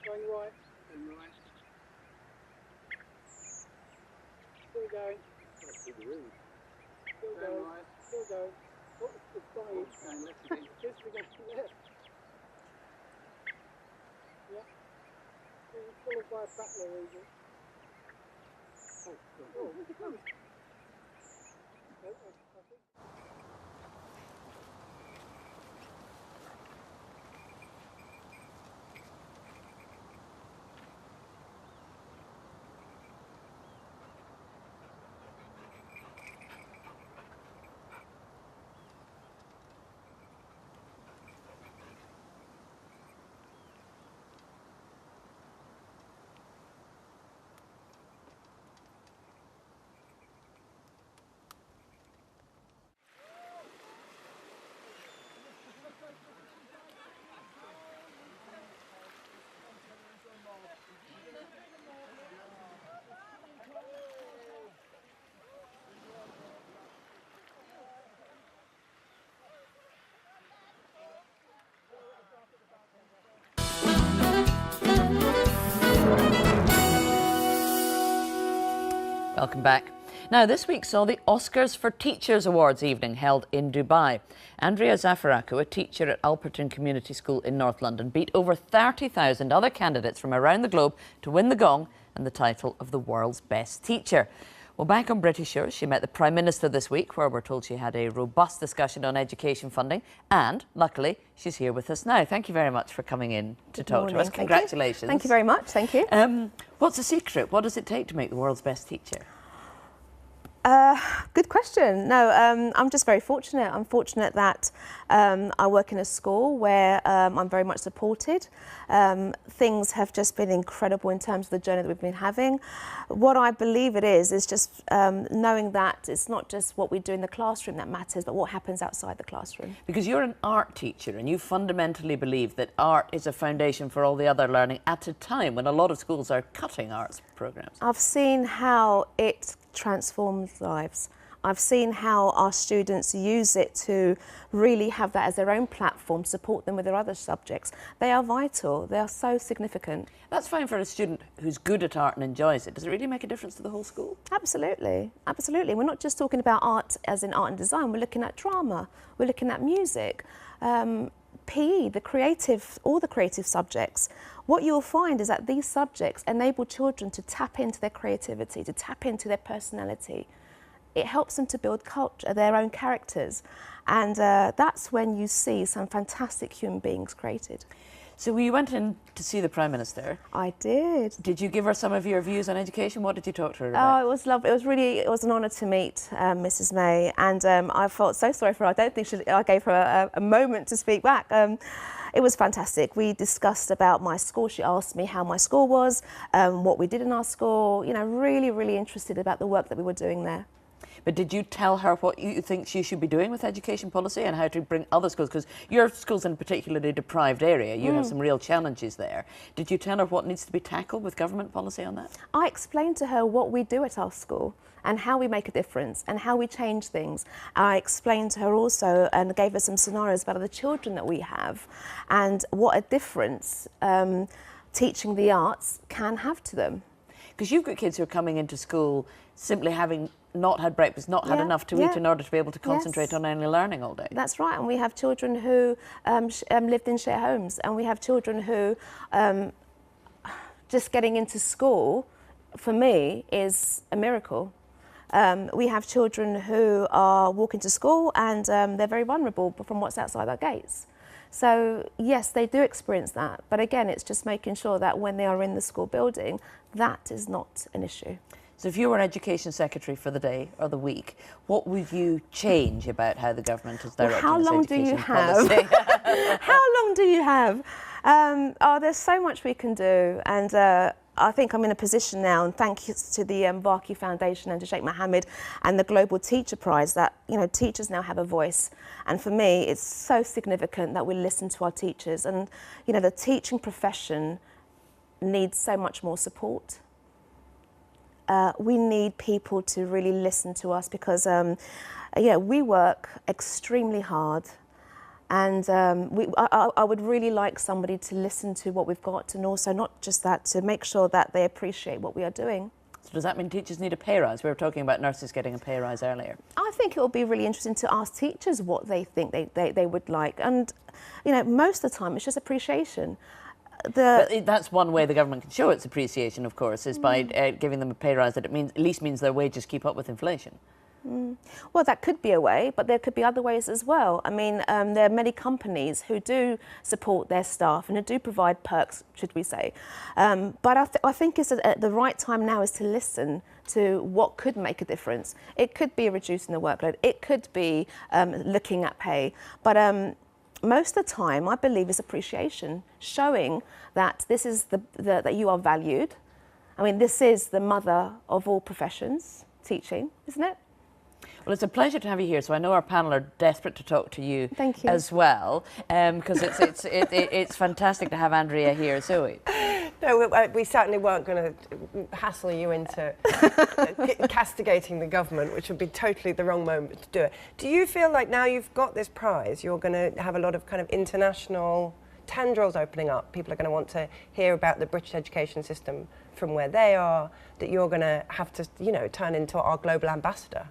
Going right. And right. Still going. That's the road. Still going. Right. Still going. Oh, it's dying. Going left again. Just to go left. Yeah. It's followed by a battler region. Oh, God. Oh, I think. Welcome back. Now, this week saw the Oscars for Teachers Awards evening held in Dubai. Andrea Zafaraku, a teacher at Alperton Community School in North London, beat over 30,000 other candidates from around the globe to win the gong and the title of the world's best teacher. Well, back on British shores, she met the Prime Minister this week, where we're told she had a robust discussion on education funding. And, luckily, she's here with us now. Thank you very much for coming in to talk to us. Congratulations. Thank you very much. Thank you. What's the secret? What does it take to make the world's best teacher? Good question. No, I'm just very fortunate. I'm fortunate that I work in a school where I'm very much supported. Things have just been incredible in terms of the journey that we've been having. What I believe it is just knowing that it's not just what we do in the classroom that matters, but what happens outside the classroom. Because you're an art teacher and you fundamentally believe that art is a foundation for all the other learning at a time when a lot of schools are cutting arts programmes. I've seen how it transforms lives. I've seen how our students use it to really have that as their own platform, support them with their other subjects. They are vital. They are so significant. That's fine for a student who's good at art and enjoys it. Does it really make a difference to the whole school? Absolutely. Absolutely. We're not just talking about art as in art and design. We're looking at drama. We're looking at music. PE, all the creative subjects. What you'll find is that these subjects enable children to tap into their creativity, to tap into their personality. It helps them to build culture, their own characters. And that's when you see some fantastic human beings created. So you went in to see the Prime Minister. I did. Did you give her some of your views on education? What did you talk to her about? Oh, it was lovely. It was an honour to meet Mrs May, and I felt so sorry for her. I don't think I gave her a moment to speak back. It was fantastic. We discussed about my school. She asked me how my school was, what we did in our school. You know, really, really interested about the work that we were doing there. But did you tell her what you think she should be doing with education policy and how to bring other schools? Because your school's in a particularly deprived area. You have some real challenges there. Did you tell her what needs to be tackled with government policy on that? I explained to her what we do at our school and how we make a difference and how we change things. I explained to her also and gave her some scenarios about the children that we have and what a difference teaching the arts can have to them. Because you've got kids who are coming into school simply having not had breakfast, not had enough to eat in order to be able to concentrate on only learning all day. That's right, and we have children who lived in share homes, and we have children who just getting into school, for me, is a miracle. We have children who are walking to school and they're very vulnerable from what's outside our gates. So yes, they do experience that, but again, it's just making sure that when they are in the school building, that is not an issue. So if you were Education Secretary for the day or the week, what would you change about how the government is directing its education policy? How long do you have? There's so much we can do, and I think I'm in a position now, and thank you to the Barkey Foundation and to Sheikh Mohammed and the Global Teacher Prize, that teachers now have a voice. And for me, it's so significant that we listen to our teachers, and the teaching profession needs so much more support. We need people to really listen to us because, we work extremely hard, and I would really like somebody to listen to what we've got, and also not just that, to make sure that they appreciate what we are doing. So does that mean teachers need a pay rise? We were talking about nurses getting a pay rise earlier. I think it will be really interesting to ask teachers what they think they would like, and most of the time it's just appreciation. But that's one way the government can show its appreciation, of course, is by giving them a pay rise that at least means their wages keep up with inflation. Well, that could be a way, but there could be other ways as well. I mean, there are many companies who do support their staff and who do provide perks, should we say. But I think it's at the right time now is to listen to what could make a difference. It could be reducing the workload. It could be looking at pay. But most of the time, I believe, is appreciation, showing that this is that you are valued. I mean, this is the mother of all professions, teaching, isn't it? Well, it's a pleasure to have you here. So I know our panel are desperate to talk to you, Thank you. as well, because it's fantastic to have Andrea here. Zoe. No, we certainly weren't going to hassle you into castigating the government, which would be totally the wrong moment to do it. Do you feel like now you've got this prize, you're going to have a lot of kind of international tendrils opening up? People are going to want to hear about the British education system from where they are, that you're going to have to, you know, turn into our global ambassador?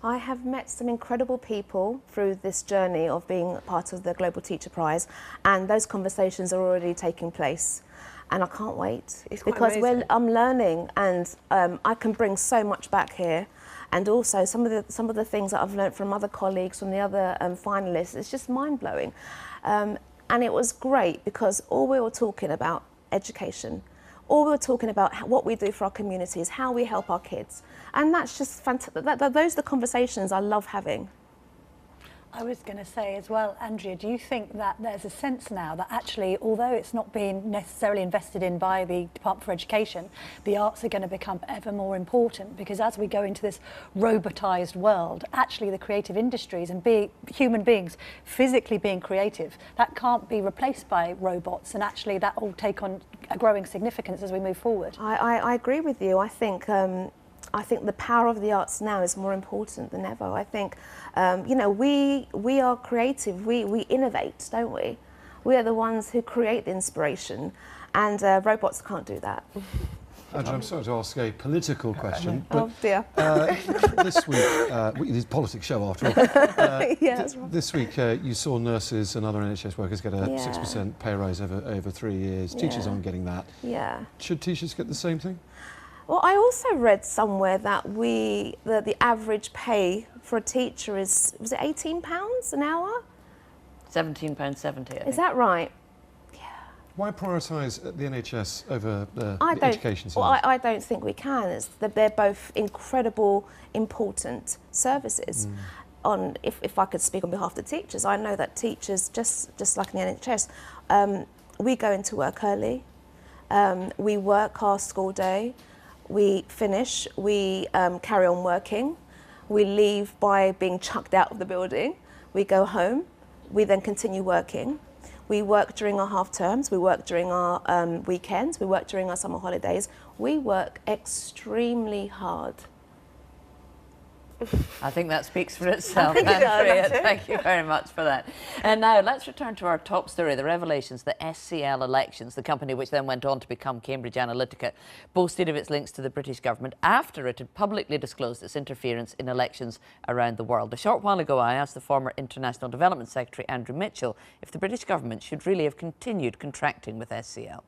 I have met some incredible people through this journey of being part of the Global Teacher Prize, and those conversations are already taking place. And I can't wait, because I'm learning, and I can bring so much back here. And also some of the things that I've learned from other colleagues, from the other finalists, it's just mind-blowing. And it was great because all we were talking about education, all we were talking about what we do for our communities, how we help our kids. And that's just fantastic. Those are the conversations I love having. I was going to say as well, Andrea, do you think that there's a sense now that actually, although it's not being necessarily invested in by the Department for Education, the arts are going to become ever more important? Because as we go into this robotised world, actually the creative industries and human beings physically being creative, that can't be replaced by robots, and actually that will take on a growing significance as we move forward. I agree with you. I think the power of the arts now is more important than ever. I think, you know, we are creative, we innovate, don't we? We are the ones who create the inspiration, and robots can't do that. Andrew, I'm sorry to ask a political question, but oh dear. This week, it is a politics show after all. Yeah, that's right. This week you saw nurses and other NHS workers get a 6% pay rise over 3 years. Teachers aren't getting that. Yeah. Should teachers get the same thing? Well, I also read somewhere that the average pay for a teacher was it £18 an hour? £17.70. Is that right? Why prioritise the NHS over the education side? Well, I don't think we can. They're both incredible, important services. If I could speak on behalf of the teachers, I know that teachers, just like in the NHS, we go into work early, we work our school day, we finish, we carry on working, we leave by being chucked out of the building, we go home, we then continue working. We work during our half terms, we work during our weekends, we work during our summer holidays. We work extremely hard. I think that speaks for itself, Andrea. Thank you very much for that. And now let's return to our top story, the revelations that SCL Elections, the company which then went on to become Cambridge Analytica, boasted of its links to the British government after it had publicly disclosed its interference in elections around the world. A short while ago, I asked the former International Development Secretary, Andrew Mitchell, if the British government should really have continued contracting with SCL.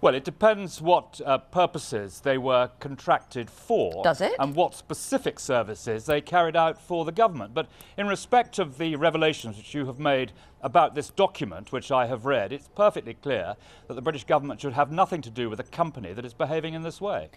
Well, it depends what purposes they were contracted for. Does it? And what specific services they carried out for the government. But in respect of the revelations which you have made about this document, which I have read, it's perfectly clear that the British government should have nothing to do with a company that is behaving in this way.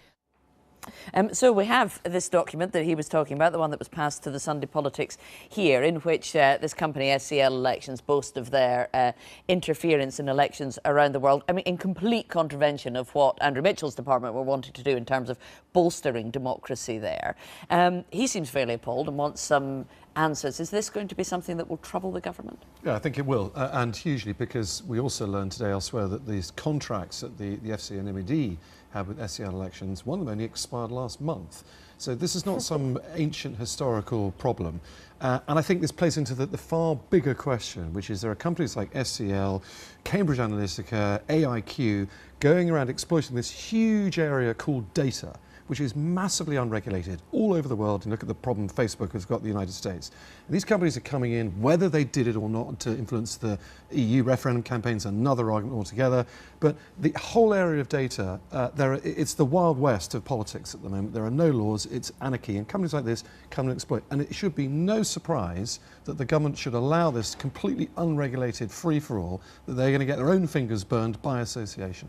So we have this document that he was talking about, the one that was passed to the Sunday Politics here, in which this company, SCL Elections, boast of their interference in elections around the world. I mean, in complete contravention of what Andrew Mitchell's department were wanting to do in terms of bolstering democracy there. He seems fairly appalled and wants some answers. Is this going to be something that will trouble the government? Yeah, I think it will, and hugely, because we also learned today elsewhere that these contracts that the FC and MED have with SCL Elections, one of them only expired last month. So this is not some ancient historical problem. And I think this plays into the far bigger question, which is there are companies like SCL, Cambridge Analytica, AIQ, going around exploiting this huge area called data, which is massively unregulated all over the world. And look at the problem Facebook has got in the United States. And these companies are coming in, whether they did it or not, to influence the EU referendum campaigns, another argument altogether. But the whole area of data, it's the Wild West of politics at the moment. There are no laws, it's anarchy. And companies like this come and exploit. And it should be no surprise that the government should allow this completely unregulated free-for-all, that they're going to get their own fingers burned by association.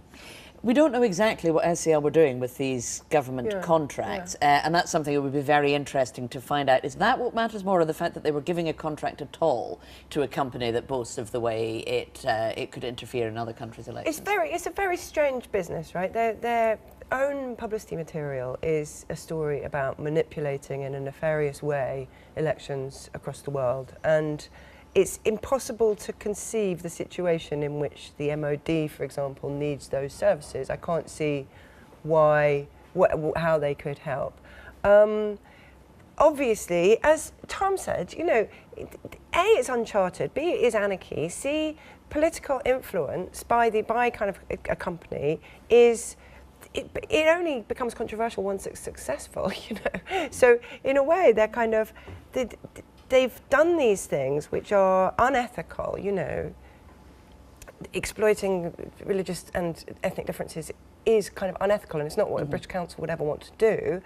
We don't know exactly what SCL were doing with these government contracts, and that's something that would be very interesting to find out. Is that what matters more, or the fact that they were giving a contract at all to a company that boasts of the way it could interfere in other countries' elections? It's a very strange business, right? Their own publicity material is a story about manipulating in a nefarious way elections across the world, and it's impossible to conceive the situation in which the MOD, for example, needs those services. I can't see how they could help. Obviously, as Tom said, you know, A, it's uncharted, B, it is anarchy, C, political influence by kind of a company is it only becomes controversial once it's successful, you know. So in a way, they're kind of, they've done these things which are unethical, you know. Exploiting religious and ethnic differences is kind of unethical, and it's not what a British Council would ever want to do.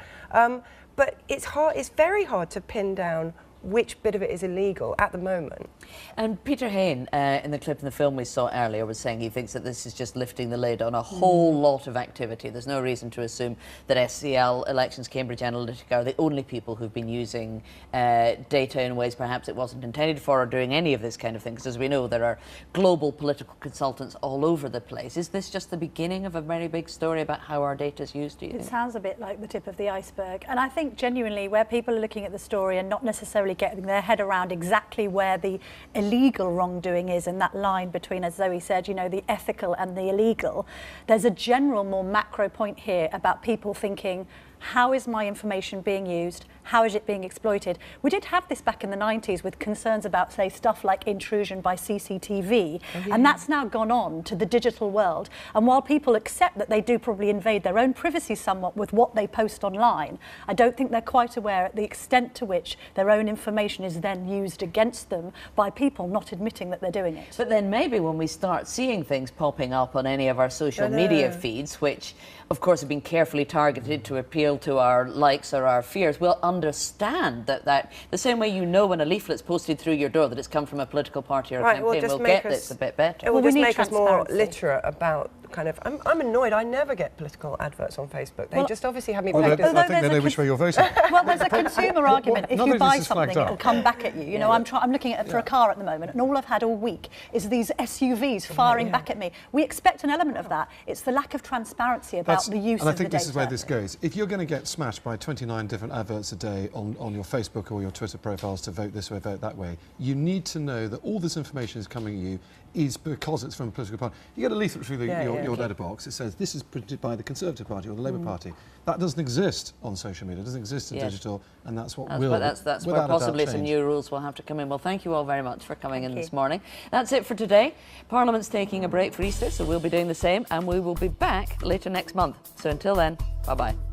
But it's very hard to pin down which bit of it is illegal at the moment. And Peter Hain, in the clip in the film we saw earlier, was saying he thinks that this is just lifting the lid on a whole lot of activity. There's no reason to assume that SCL, Elections, Cambridge Analytica are the only people who've been using data in ways perhaps it wasn't intended for, or doing any of this kind of thing. Because as we know, there are global political consultants all over the place. Is this just the beginning of a very big story about how our data is used, do you think? It sounds a bit like the tip of the iceberg. And I think genuinely where people are looking at the story and not necessarily getting their head around exactly where the illegal wrongdoing is in that line between, as Zoe said, you know, the ethical and the illegal, there's a general, more macro point here about people thinking, how is my information being used? How is it being exploited? We did have this back in the 90s with concerns about, say, stuff like intrusion by CCTV, and that's now gone on to the digital world. And while people accept that they do probably invade their own privacy somewhat with what they post online, I don't think they're quite aware at the extent to which their own information is then used against them by people not admitting that they're doing it. But then maybe when we start seeing things popping up on any of our social media feeds, which of course have been carefully targeted to appeal to our likes or our fears, we'll understand that the same way you know when a leaflet's posted through your door that it's come from a political party or a campaign, we'll get this a bit better. It will just make us more literate about kind of, I'm annoyed, I never get political adverts on Facebook. They just obviously have me pegged as... I think they know which way you're voting. Well, there's a consumer argument. If you buy something, it'll come back at you. You know, I'm looking at it for a car at the moment, and all I've had all week is these SUVs firing back at me. We expect an element of that. It's the lack of transparency about the use of the data. And I think this is where this goes. If you're going to get smashed by 29 different adverts a day on your Facebook or your Twitter profiles to vote this way, vote that way, you need to know that all this information is coming at you is because it's from a political party. You get a leaflet through your letterbox, it says this is printed by the Conservative Party or the Labour Party. That doesn't exist on social media, it doesn't exist in digital, and that's what will. That's where possibly some new rules will have to come in. Well, thank you all very much for coming in this morning. That's it for today. Parliament's taking a break for Easter, so we'll be doing the same, and we will be back later next month. So until then, bye-bye.